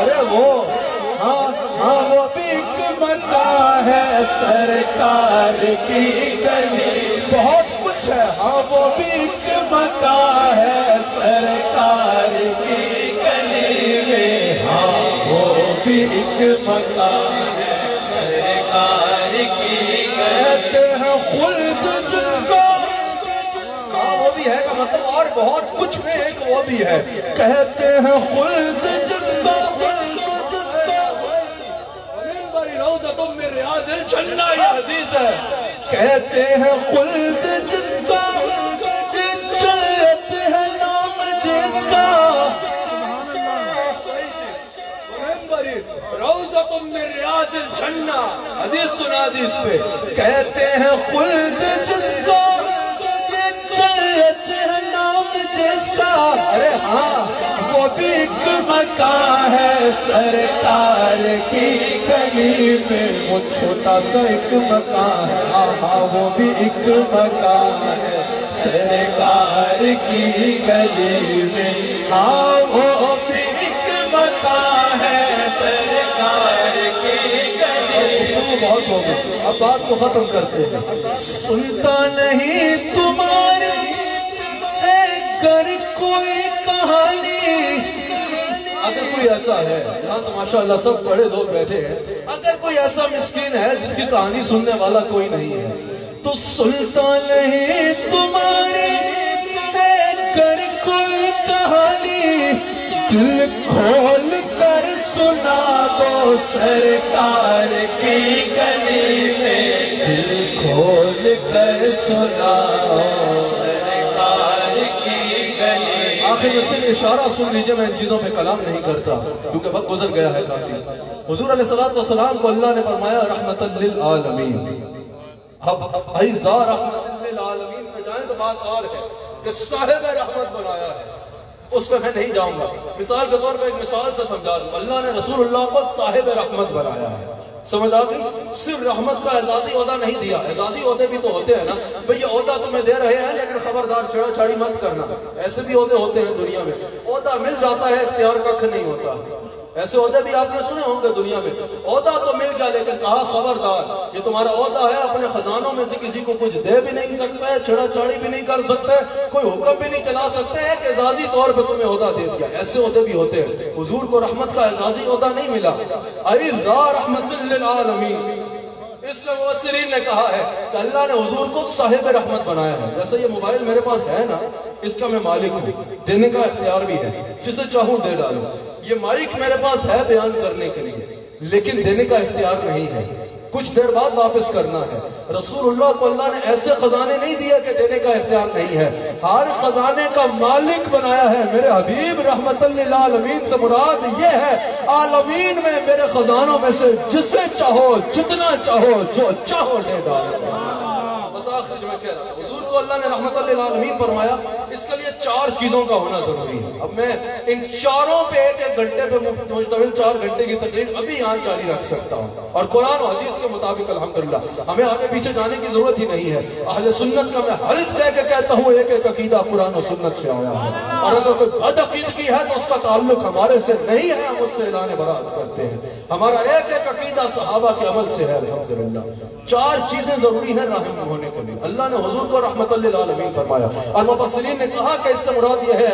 ارے وہ ہاں وہ بھی ایک مکان ہے سرکار کی گلی. بہت کچھ ہے، ہاں وہ بھی ایک مکان ہے سرکار کی گلی میں. ہاں وہ بھی ایک مکان ہے سرکار کی. کہتے ہیں خلد جس کا، ہاں وہ بھی ہے کا مطلب اور بہت کچھ میں ایک وہ بھی ہے. کہتے ہیں خلد جس کا، تم میں ریاض الجنہ یہ حدیث ہے. کہتے ہیں خلد جس کا، جنت ہے نام جس کا. روضۃ من ریاض الجنہ حدیث سنا دی اس پہ. کہتے ہیں خلد جس کا، جنت ہے نام جس کا. ارے ہاں وہ بھی ایک مکان ہے سرکار کی گلی میں. وہ چھوٹا سا ایک مکان ہے، ہاں وہ بھی ایک مکان ہے سرکار کی گلی میں. ہاں وہ بھی ایک مکان ہے سرکار کی گلی. بہت ہو گئی، اب بات کو ختم کرتے ہیں. سنتا نہیں تمہاری اگر کوئی کہانی. اگر کوئی ایسا ہے، یہاں تو ماشاءاللہ سب بڑے لوگ بیٹھے ہیں، اگر کوئی ایسا مسکین ہے جس کی کہانی سننے والا کوئی نہیں ہے تو سنتا نہیں تمہاری اگر کوئی کہانی. دل کھول کر سنا دو سرکار کی گلی میں. دل کھول کر سنا دو سرکار کی گلی. آخر میں صرف اشارہ سن لیجئے، میں ان چیزوں پہ کلام نہیں کرتا کیونکہ وقت گزر گیا ہے کافی. حضور علیہ السلام کو اللہ نے فرمایا رحمت للعالمین. اب ایزا رحمت للعالمین پہ جائیں تو بات اور ہے کہ صاحب رحمت بنایا ہے، اس پہ میں نہیں جاؤں گا. مثال کے طور پہ ایک مثال سے سمجھا دوں. اللہ نے رسول اللہ کو صاحب رحمت بنایا ہے. سمجھ آ گئی؟ صرف رحمت کا اعزازی عہدہ نہیں دیا. اعزازی عہدے بھی تو ہوتے ہیں نا بھئی، یہ عہدہ تمہیں دے رہے ہیں لیکن خبردار چھڑا چھاڑی مت کرنا. ایسے بھی عہدے ہوتے ہیں دنیا میں، عہدہ مل جاتا ہے اختیار ککھ نہیں ہوتا. ایسے عہدے بھی آپ نے سنے ہوں گے دنیا میں. عہدہ تو مل گیا لیکن کہا خبردار یہ تمہارا عہدہ ہے، اپنے خزانوں میں سے کسی کو کچھ دے بھی نہیں سکتا ہے، چھڑا چھاڑی بھی نہیں کر سکتا ہے، کوئی حکم بھی نہیں چلا سکتے. ایک اعزازی طور پہ تمہیں عہدہ دے دیا. ایسے عہدے بھی ہوتے ہیں. حضور کو رحمت کا اعزازی عہدہ نہیں ملا. ایذا رحمت للعالمین. اس لیے مفسرین نے کہا ہے کہ اللہ نے حضور کو صاحب رحمت بنایا ہے. جیسے یہ موبائل میرے پاس ہے نا، اس کا میں مالک ہوں، دینے کا اختیار بھی ہے، جسے چاہوں دے ڈالوں. یہ مائک میرے پاس ہے بیان کرنے کے لیے، لیکن دینے کا اختیار نہیں ہے، کچھ دیر بعد واپس کرنا ہے. رسول اللہ کو اللہ نے ایسے خزانے نہیں دیا کہ دینے کا اختیار نہیں ہے. ہر خزانے کا مالک بنایا ہے. میرے حبیب رحمت للعالمین سے مراد یہ ہے عالمین میں میرے خزانوں میں سے جسے چاہو جتنا چاہو جو چاہو دے ڈالو. بس آخر جو میں کہہ رہا ہوں، حضور کو اللہ نے رحمت للعالمین فرمایا. اس کے لیے 4 چیزوں کا ہونا ضروری ہے. اب میں ان چاروں پہ ایک گھنٹے پہ مشتمل 4 گھنٹے کی تقریر ابھی یہاں جاری رکھ سکتا ہوں، اور قرآن و حدیث کے مطابق الحمدللہ ہمیں آگے پیچھے جانے کی ضرورت ہی نہیں ہے. اہل سنت کا میں حلف دے کے کہتا ہوں ایک ایک عقیدہ قرآن و سنت سے آیا ہے، اور اگر کوئی بد عقیدگی ہے تو اس کا تعلق ہمارے سے نہیں ہے، ہم اس سے اعلان برات کرتے ہیں. ہمارا ایک ایک عقیدہ صحابہ کے عمل سے ہے الحمدللہ. 4 چیزیں ضروری ہیں راہم ہونے کے لیے. اللہ نے حضور کو رحمت للعالمین فرمایا، اور مفسرین نے کہا کہ اس سے مراد یہ ہے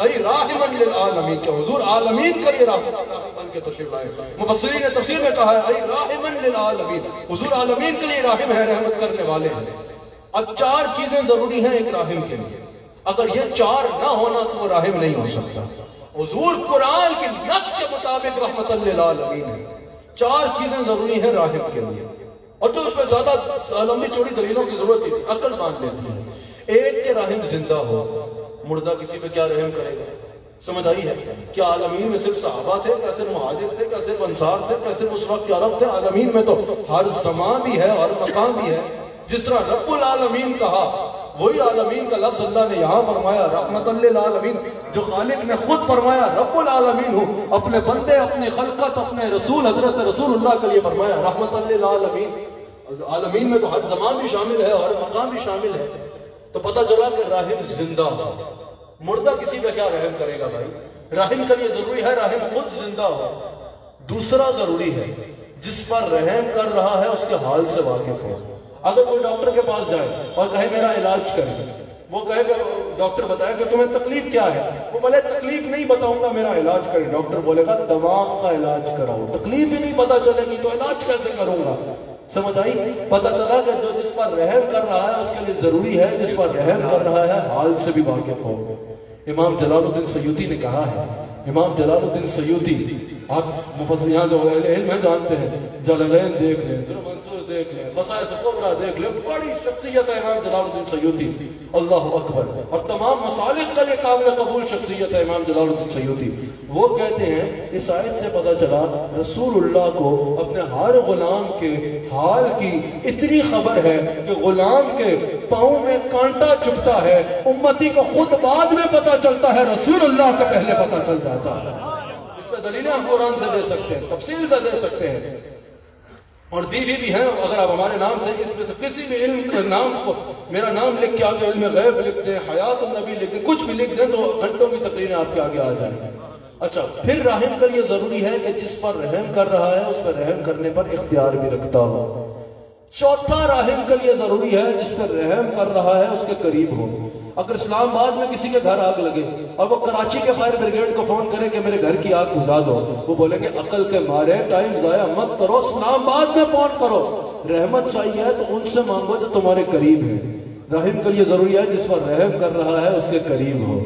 ای راحمن للعالمین، کہ حضور عالمین کا یہ راحم کے تشریف لائے. مفسرین نے تفسیر میں کہا ہے ای راحمن للعالمین، حضور عالمین کے لیے راحم ہے، رحمت کرنے والے ہیں. اب 4 چیزیں ضروری ہیں ایک راحم کے لیے. اگر یہ 4 نہ ہونا تو وہ راحم نہیں ہو سکتا. حضور قرآن کی نص کے مطابق رحمت للعالمین ہے. 4 چیزیں ضروری ہیں راحم کے لیے، اور جو اس میں زیادہ لمبی چوڑی دلیلوں کی ضرورت تھی عقل مان لیتی ہے. ایک کے رحم زندہ ہو، مردہ کسی پہ کیا رحم کرے گا؟ سمجھ آئی ہے؟ کیا عالمین میں صرف صحابہ تھے؟ کیا صرف مہاجر تھے؟ کیا صرف انصار تھے؟ کیا صرف اس وقت کے عرب تھے؟ عالمین میں تو ہر زمان بھی ہے، ہر مقام بھی ہے. جس طرح رب العالمین کہا، وہی عالمین کا لفظ اللہ نے یہاں فرمایا رحمت للعالمین. جو خالق نے خود فرمایا رب العالمین ہوں، اپنے بندے، اپنی خلقت، اپنے رسول حضرت رسول اللہ کے لیے فرمایا رحمت للعالمین. عالمین میں تو ہر زمان بھی شامل ہے اور مقام بھی شامل ہے. تو پتہ چلا کہ رحم زندہ ہو. مردہ کسی پہ کیا رحم کرے گا بھائی؟ رحم کے لیے ضروری ہے رحم خود زندہ ہو. دوسرا ضروری ہے جس پر رحم کر رہا ہے اس کے حال سے واقف ہو. اگر کوئی ڈاکٹر کے پاس جائے اور کہے میرا علاج کرے، وہ کہے کہ ڈاکٹر بتائے کہ تمہیں تکلیف کیا ہے، وہ بولے تکلیف نہیں بتاؤں گا، میرا علاج کرے. ڈاکٹر بولے گا دماغ کا علاج کراؤ. تکلیف ہی نہیں پتا چلے گی تو علاج کیسے کروں گا؟ سمجھ آئی؟ پتہ چلا کہ جو جس پر رحم کر رہا ہے اس کے لیے ضروری ہے جس پر رحم کر رہا ہے حال سے بھی واقف ہو. امام جلال الدین سیوطی نے کہا ہے، امام جلال الدین سیوطی، آپ مفسرین جو علم ہے جانتے ہیں، جلالین دیکھ لیں، در منصور دیکھ لیں، خصائص کبریٰ دیکھ لیں، بڑی شخصیت ہے امام جلال الدین سیوطی. اللہ اکبر. اور تمام مسالک کا لیے قابل قبول شخصیت ہے امام جلال الدین سیوطی. وہ کہتے ہیں اس آیت سے پتہ چلا رسول اللہ کو اپنے ہر غلام کے حال کی اتنی خبر ہے کہ غلام کے پاؤں میں کانٹا چبھتا ہے، امتی کو خود بعد میں پتہ چلتا ہے، رسول اللہ کو پہلے پتہ چل جاتا ہے. اس پہ دلیلیں ہم قرآن سے دے سکتے ہیں، تفصیل سے دے سکتے ہیں اور دی بھی ہیں. اگر آپ ہمارے نام سے اس میں سے کسی بھی علم کے نام کو، میرا نام لکھ کے آگے علم غیب لکھ دیں، حیات النبی لکھ دیں، کچھ بھی لکھ دیں تو گھنٹوں کی تقریریں آپ کے آگے آ جائیں. اچھا، پھر رحم کے لیے ضروری ہے کہ جس پر رحم کر رہا ہے اس پر رحم کرنے پر اختیار بھی رکھتا ہو. چوتھا رحم کے لیے ضروری ہے جس پر رحم کر رہا ہے اس کے قریب ہو. اگر اسلام آباد میں کسی کے گھر آگ لگے اور وہ کراچی کے فائر بریگیڈ کو فون کرے کہ میرے گھر کی آگ بجھا دو، وہ بولیں گے عقل کے مارے ٹائم ضائع مت کرو، اسلام آباد میں فون کرو. رحمت چاہیے تو ان سے مانگو جو تمہارے قریب ہے. رحم کے لیے ضروری ہے جس پر رحم کر رہا ہے اس کے قریب ہو.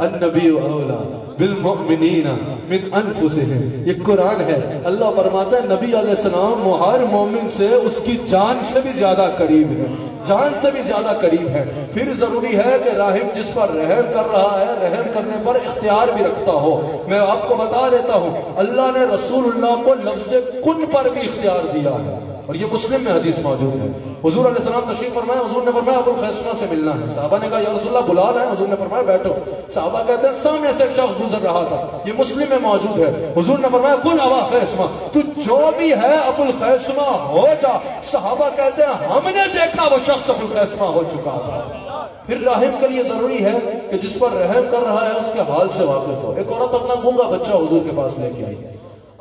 النبی اولا بالمؤمنین من انفسہم، یہ قرآن ہے. اللہ فرماتا ہے نبی علیہ السلام ہر مومن سے اس کی جان سے بھی زیادہ قریب ہے، جان سے بھی زیادہ قریب ہے. پھر ضروری ہے کہ رحم جس پر رحم کر رہا ہے رحم کرنے پر اختیار بھی رکھتا ہو. میں آپ کو بتا دیتا ہوں اللہ نے رسول اللہ کو لفظ کن پر بھی اختیار دیا ہے اور یہ مسلم میں حدیث موجود ہے. حضور علیہ السلام تشریف فرمایا، حضور نے فرمایا ابو الخیسمہ سے ملنا ہے. صحابہ نے کہا یا رسول اللہ بلا رہے ہیں. حضور نے فرمایا بیٹھو. صحابہ کہتے ہیں سامنے سے ایک شخص گزر رہا تھا، یہ مسلم میں موجود ہے. حضور نے فرمایا کن ابا خیسمہ، تو جو بھی ہے ابو الخیسمہ ہو جا. صحابہ کہتے ہیں ہم نے دیکھا وہ شخص ابو الخیسمہ ہو چکا تھا. پھر رحم کے لیے ضروری ہے کہ جس پر رحم کر رہا ہے اس کے حال سے واقف ہو. ایک عورت اپنا گونگا بچہ حضور کے پاس لے کے آئی.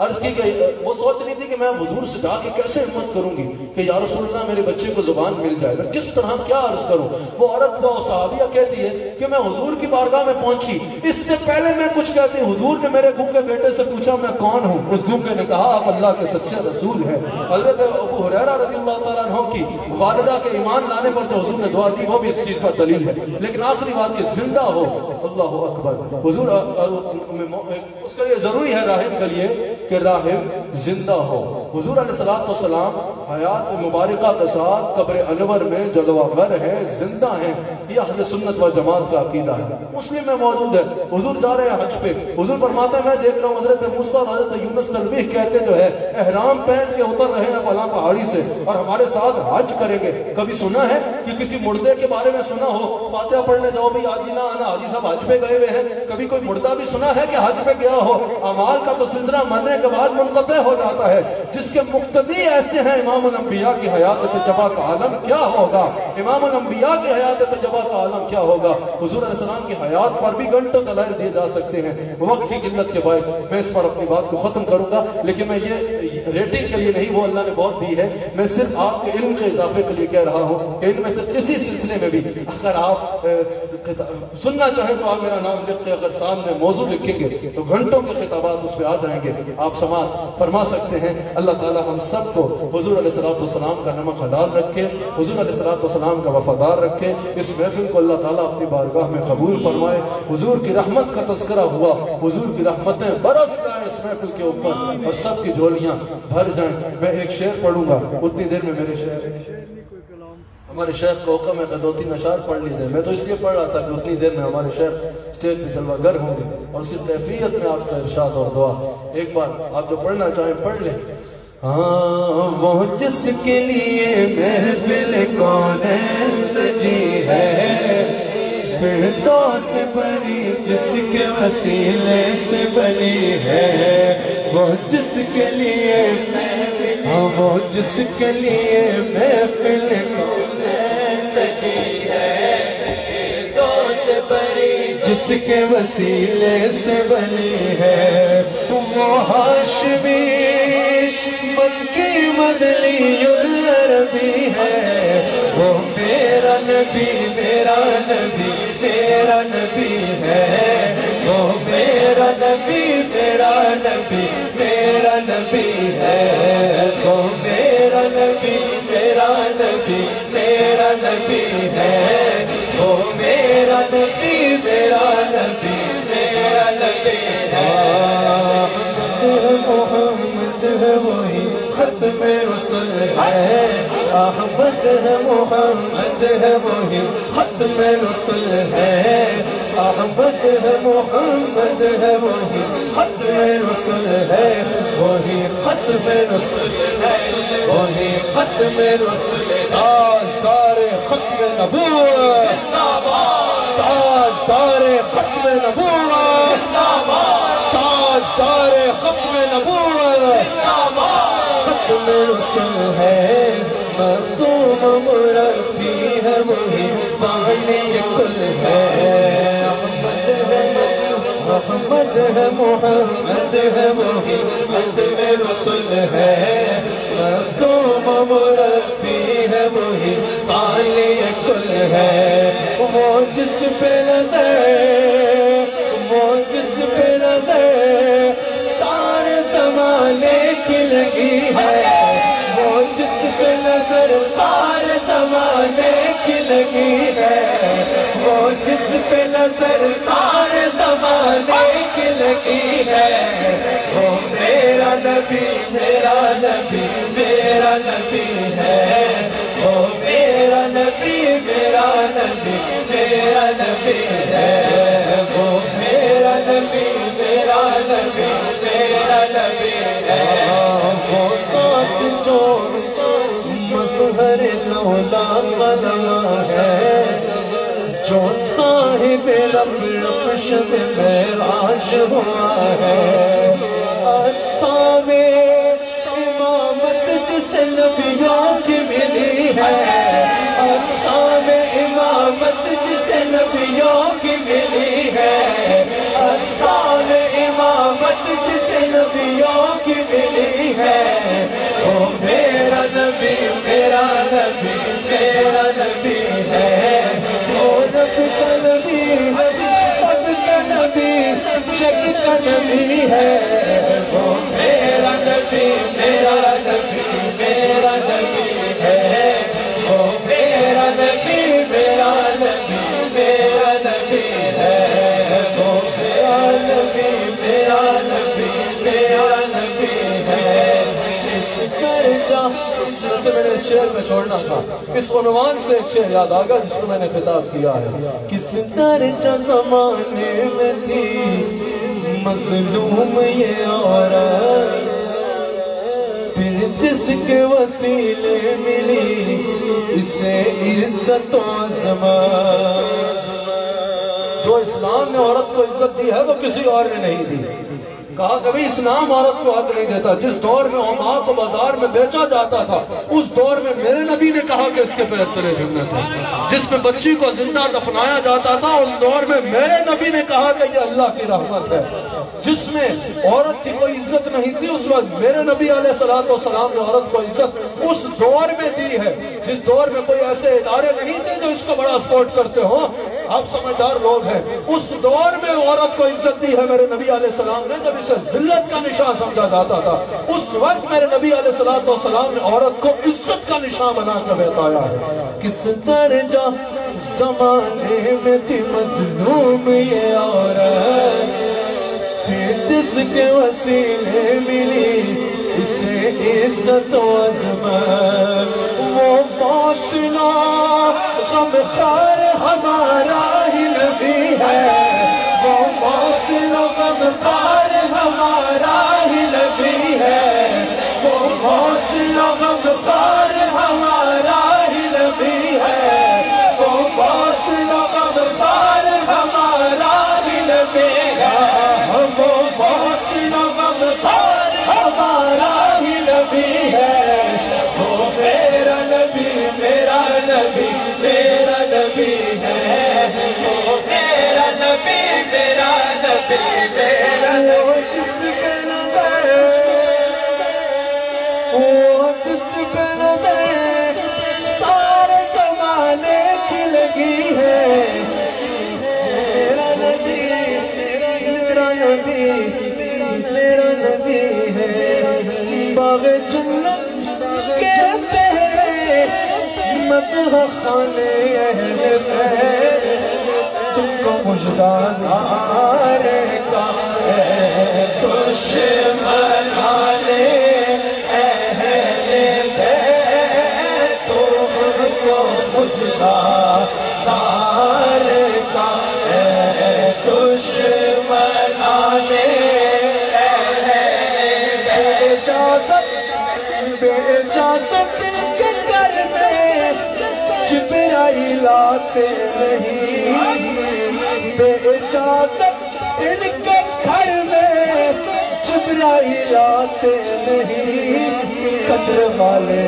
عرض کی کہ وہ سوچ رہی تھی کہ میں حضور سے جا کے کیسے ہمت کروں گی کہ یا رسول اللہ میرے بچے کو زبان مل جائے، میں کس طرح کیا عرض کروں. وہ عورت وہ صحابیہ کہتی ہے کہ میں حضور کی بارگاہ میں پہنچی، اس سے پہلے میں کچھ کہتی حضور نے میرے گونگے بیٹے سے پوچھا میں کون ہوں. اس گونگے نے کہا آپ اللہ کے سچے رسول ہیں. حضرت ابو ہریرہ رضی اللہ تعالیٰ عنہ کی والدہ کے ایمان لانے پر جو حضور نے دعا دی وہ بھی اس چیز پر دلیل ہے. لیکن آخری بات کہ زندہ ہو. اللہ اکبر. حضور اس کے لیے ضروری ہے رحم کے لیے کہ رحم زندہ ہو. حضور علیہ السلام حیات مبارکہ کے ساتھ قبر انور میں جلوہ گر ہیں، زندہ ہیں. یہ اہل سنت و جماعت کا عقیدہ ہے، مسلم میں موجود ہے. حضور جا رہے ہیں حج پہ، حضور فرماتے ہیں میں دیکھ رہا ہوں حضرت موسیٰ اور حضرت یونس تلویح کہتے جو ہے احرام پہن کے اتر رہے ہیں فلاں پہاڑی سے اور ہمارے ساتھ حج کریں گے. کبھی سنا ہے کہ کسی مردے کے بارے میں سنا ہو فاتحہ پڑھنے جاؤ بھی حاجی نہ آنا، حاجی صاحب حج پہ گئے ہوئے ہیں؟ کبھی کوئی مردہ بھی سنا ہے کہ حج پہ گیا ہو؟ اعمال کا تو سلسلہ مرنے کے بعد منقطع ہو جاتا ہے. جس کے مقتدی ایسے ہیں امام الانبیاء کی حیات تجربہ کا عالم کیا ہوگا؟ امام الانبیاء کی حیات تجربہ کا عالم کیا ہوگا؟ حضور علیہ السلام کی حیات پر بھی گھنٹوں دلائل دیے جا سکتے ہیں. وقت کی قلت کے باعث میں اس پر اپنی بات کو ختم کروں گا، لیکن میں یہ ریٹنگ کے لیے نہیں، وہ اللہ نے بہت دی ہے. میں صرف آپ کے علم کے اضافے کے لیے کہہ رہا ہوں کہ ان میں سے کسی سلسلے میں بھی اگر آپ سننا چاہیں تو آپ میرا نام لکھ کے اگر سامنے موضوع لکھیں گے تو گھنٹوں کے خطابات اس پہ آ جائیں گے، آپ سماعت فرما سکتے ہیں. اللہ تعالی ہم سب کو حضور علیہ السلام کا نمک حلال رکھے، حضور علیہ السلام کا وفادار رکھے. اس محفل کو اللہ تعالیٰ اپنی بارگاہ میں قبول فرمائے. حضور کی رحمت کا تذکرہ ہوا، حضور کی رحمتیں برس جائیں اس محفل کے اوپر اور سب کی جھولیاں بھر جائیں. میں ایک شعر پڑھوں گا، اتنی دیر میں میرے شعر ہمارے شیخ کو حکم ہے کہ 2-3 اشعار پڑھ لیجئے. میں تو اس لیے پڑھ رہا تھا کہ اتنی دیر میں ہمارے شیخ اسٹیج پہ جلوہ گر ہوں گے اور اسی کیفیت میں آپ کا ارشاد اور دعا. ایک بار آپ جو پڑھنا چاہیں پڑھ لیں. ہاں وہ جس کے لیے محفل کونین سجی ہے، فردوس بنی جس کے وسیلے سے بنی ہے. وہ جس کے لیے ہاں وہ جس کے لیے محفل کونین سجی ہے، فردوس بنی جس کے وسیلے سے بنی ہے. وہ ہاشمی مکی مدنی العربی ہے، وہ میرا نبی میرا نبی میرا نبی ہے. وہ میرا نبی میرا نبی میرا نبی ہے. وہ میرا نبی میرا نبی میرا نبی ہے. وہ میرا نبی میرا نبی میرا نبی ہے. محمد ہے وہی ختم رسول ہے، احمد ہے محمد ہے وہی ختم رسول ہے. احمد ہے محمد ہے وہی ختم رسول ہے. وہی ختم رسول ہے، وہی ختم رسول ہے. تاج ختم نبوت، تاج ختم نبوت، تاج ختم نبوت. ختم رسول ہے، مخدوم مربی ہے وہی بانی کل ہے. احمد ہے محمد ہے وہی ختم رسول ہے، مخدوم مربی ہے وہی بانی کل ہے. وہ جس پہ نظر وہ جس پہ نظر سارے زمانے کی لگی ہے. وہ جس پہ نظر سارے زمانے کی لگی ہے. وہ جس پہ نظر سارے زمانے کی لگی ہے. وہ میرا نبی میرا نبی میرا نبی ہے. وہ میرا نبی میرا نبی میرا نبی ہے. وہ میرا نبی میرا نبی میرا نبی ہے. وہ ذات جو مظہر سودا قدم ہے، جو صاحب رفش میں معراج ہوا ہے. اجسام امامت جسے نبیوں کی ملی ہے، اجسام امامت جسے نبیوں کی ملی ہے. اجسام امامت جسے نبیوں کی ملی ہے. وہ میرا نبی میرا نبی میرا نبی ہے. وہ رب کا نبی سب کا نبی جگ کا نبی ہے. وہ میرا نبی میرا نبی میرا نبی ہے. وہ میرا نبی میرا نبی میرا نبی ہے. وہ میرا نبی میرا نبی میرا نبی ہے. سے میں نے اس شعر میں چھوڑنا تھا، اس عنوان سے ایک شعر یاد آگا جس کو میں نے خطاب کیا ہے. کس درجہ زمانے میں تھی مظلوم یہ عورت، پھر جس کے وسیلے ملی اسے عزت و عظمت. جو اسلام نے عورت کو عزت دی ہے وہ کسی اور نے نہیں دی. کہا کبھی اسلام عورت کو حق نہیں دیتا. جس دور میں ماں کو بازار میں بیچا جاتا تھا اس دور میں میرے نبی نے کہا کہ اس کے پیر تلے جھکنا تھا. جس میں بچی کو زندہ دفنایا جاتا تھا اس دور میں میرے نبی نے کہا کہ یہ اللہ کی رحمت ہے. جس میں عورت کی کوئی عزت نہیں تھی اس وقت میرے نبی علیہ السلام نے عورت کو عزت اس دور میں دی ہے جس دور میں کوئی ایسے ادارے نہیں تھے جو اس کو بڑا سپورٹ کرتے ہوں. آپ سمجھدار لوگ ہیں. اس دور میں عورت کو عزت دی ہے میرے نبی علیہ السلام نے جب اسے ذلت کا نشان سمجھا جاتا تھا. اس وقت میرے نبی علیہ السلام نے عورت کو عزت کا نشان بنا کر بتایا ہے. کس درجہ زمانے میں تھی مظلوم یہ عورت، جس کے وسیلے ملی اسے عزت و عظمت. وہ پوشنا غم خار ہمارا ہی نبی ہے، وہ موصل و غم خار ہمارا ہی نبی ہے، وہ موصل و غم خار ہمارا ہی نبی ہے، وہ موصل و غم خار ہمارا ہی نبی ہے، وہ موصل و غم خار ہمارا ہی نبی ہے، وہ میرا نبی میرا نبی میرا نبی ہے، وہ میرا نبی میرا نبی میرا نبی، وہ جس پہ نظر سارے زمانے کی لگی ہے، میرا نبی میرا نبی میرا نبی ہے، باغ جنت کے پہلے مدح خانے اہل بیت، تم کو مژدہ نارے کا ہے دشمنانے اہل بیت، تم کو مژدہ نارے کا ہے دشمنانے اہل بیت، بے اجازت دل کے گھر میں جبرائیل آتے نہیں، بے اجازت ان کے گھر میں جبرائیل آتے نہیں، قدر والے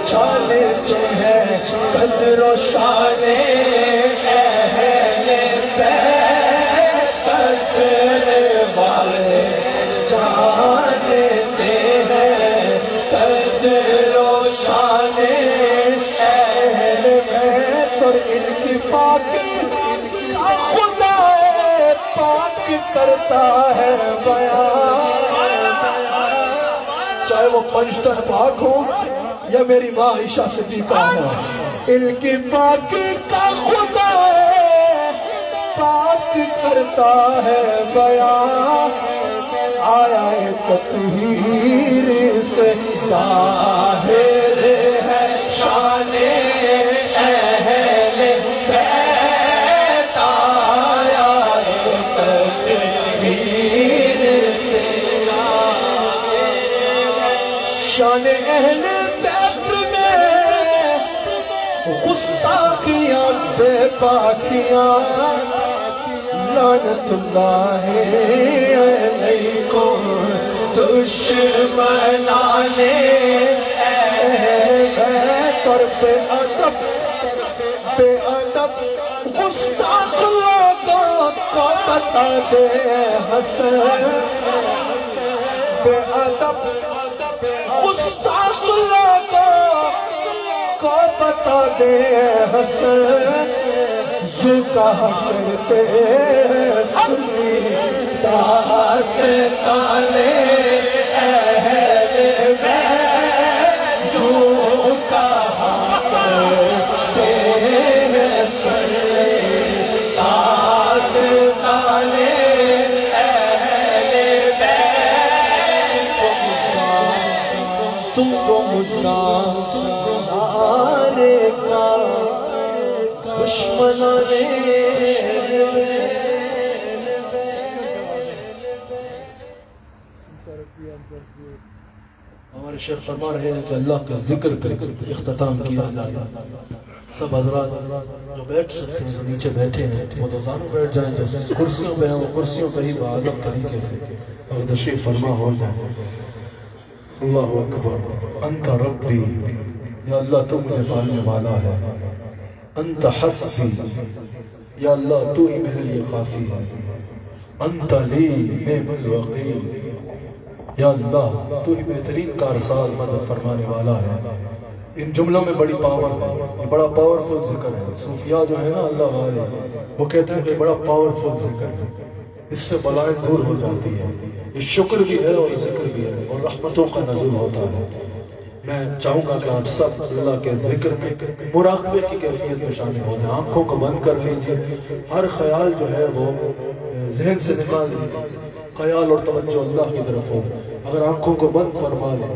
شانے جو ہیں قدر و شانے اہل بیت، قدر والے جانتے ہیں قدر و شانے اہل بیت، اور ان کی پاکی خدا پاک کرتا ہے بیان، چاہے وہ پنجتن پاک ہو یا میری ماں عائشہ صدیقہ ہو، ان کی پاکی کا خدا پاک کرتا ہے بیان، آیا تطہیر سے ظاہر ہے شان اہل بیت، آیا تطہیر سے شان اہل بیت میں گستاخیاں بے پاکیاں، لعنت اللہ علیکم دشمنانے اہل بیت، اور بے ادب گستاخ لوگوں کو بتا دے حسن، بے ادب گستاخ لوگوں کو بتا دے حسن، جو کہا کرتے سنی داستانے اہل بیت، جو کہا کرتے سنی داستانے اہل بیت، تم کو مجھنا نارے کا دشمنانے ہمارے شیخ فرما رہے ہیں کہ اللہ کا ذکر کر اختتام کیا جائے، سب حضرات جو بیٹھ سکتے ہیں نیچے بیٹھے ہیں وہ دوزانوں بیٹھ جائیں، جو کرسیوں پہ ہیں وہ کرسیوں پہ ہی باعدب طریقے سے اور تشریف فرما ہو جائیں۔ اللہ اکبر، انت ربی، یا اللہ تو مجھے پالنے والا ہے، انت حسبی، یا اللہ تو ہی میرے لیے کافی ہے، انت لی نعم الوکیل، یا اللہ تو ہی بہترین کارساز مدد فرمانے والا ہے۔ ان جملوں میں بڑی پاور ہے، یہ بڑا پاورفل ذکر ہے۔ صوفیاء جو ہے نا اللہ والے، وہ کہتے ہیں کہ بڑا پاورفل ذکر ہے، اس سے بلائیں دور ہو جاتی ہے، یہ شکر بھی ہے اور ذکر بھی ہے اور رحمتوں کا نزول ہوتا ہے۔ میں چاہوں گا کہ آپ سب اللہ کے ذکر میں مراقبے کی کیفیت میں شامل ہو جائیں، آنکھوں کو بند کر لیجئے، ہر خیال جو ہے وہ ذہن سے نکال لیجئے، خیال اور توجہ اللہ کی طرف ہو۔ اگر آنکھوں کو بند فرما لیں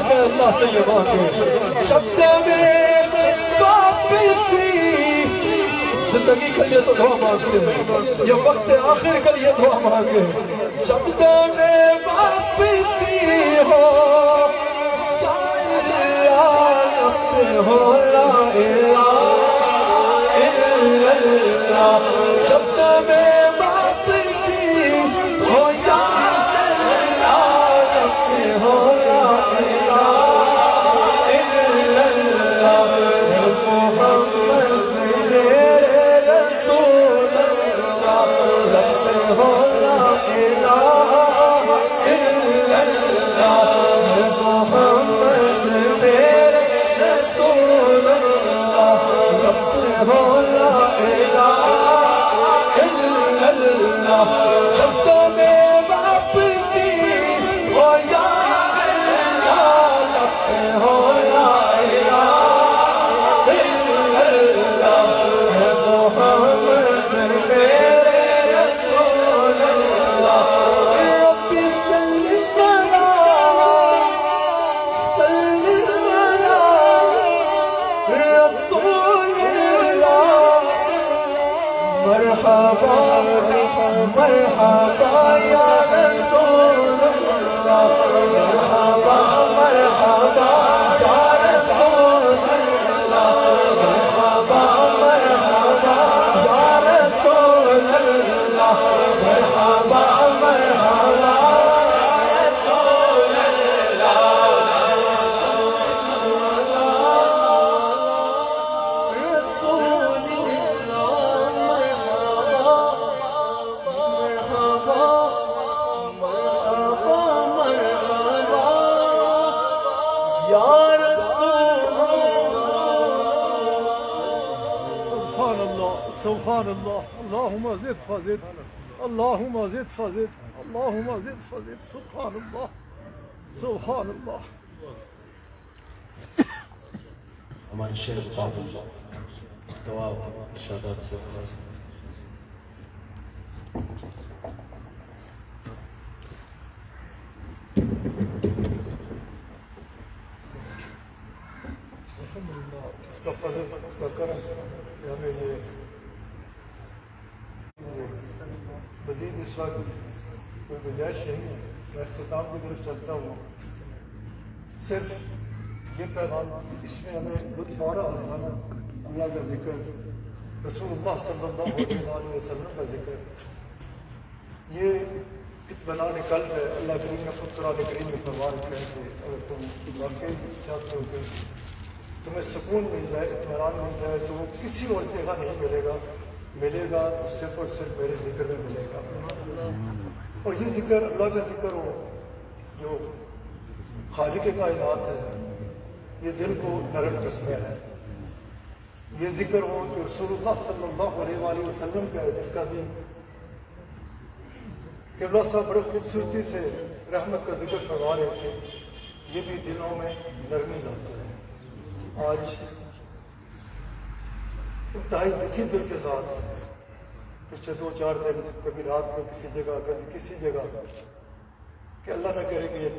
کے اللہ سے یہ مانگے شبد میں واپسی زندگی کے لیے تو دعا مانگتے ہیں یہ وقت آخر کے لیے دعا مانگے شبد میں واپسی ہو ہو لا الہ الا اللہ شبد میں واپسی ہو یا اللہ ہو لا الہ الا اللہ محمد میرے رسول اللہ ہو لا الہ الا اللہ محمد میرے رسول اللہ ہو لا الہ الا اللہ شبدوں میں واپسی ہو یا اللہ ہو لا الہ الا اللہ محمد میرے رسول اللہ رب صلی مرحبا مرحبا یا رسول اللہ مرحبا مرحبا یا رسول اللہ مرحبا مرحبا یا رسول اللہ مرحبا مرحبا سبحان اللہ اللہم زد فزد اللہم زد فزد اللہم زد فزد سبحان اللہ سبحان اللہ ہمارے شیخ قابل دعا ارشادات سے الحمدللہ اس کا فضل اس کا کرم کہ ہمیں یہ مزید اس وقت کوئی گنجائش نہیں ہے میں اختتام کی طرف چلتا ہوں صرف یہ پیغام اس میں ہمیں لطف آ رہا تھا نا اللہ کا ذکر رسول اللہ صلی اللہ علیہ وسلم کا ذکر یہ اطمینان قلب ہے اللہ کریم نے خود قرآن کریم میں فرما رکھا ہے کہ اگر تم واقعی چاہتے ہو کہ تمہیں سکون مل جائے اطمینان مل جائے تو وہ کسی اور جگہ نہیں ملے گا تو صرف اور صرف میرے ذکر میں ملے گا اور یہ ذکر اللہ کا ذکر ہو جو خالق کائنات ہے یہ دل کو نرم کرتا ہے یہ ذکر ہو جو رسول اللہ صلی اللہ علیہ وآلہ وسلم کا ہے جس کا بھی قبلہ صاحب بڑے خوبصورتی سے رحمت کا ذکر فرما رہے تھے یہ بھی دلوں میں نرمی لاتا ہے آج انتہائی دکھی دل کے ساتھ پچھلے 2-4 دن کبھی رات کو کسی جگہ کبھی کسی جگہ کہ اللہ نہ کرے کہ یہ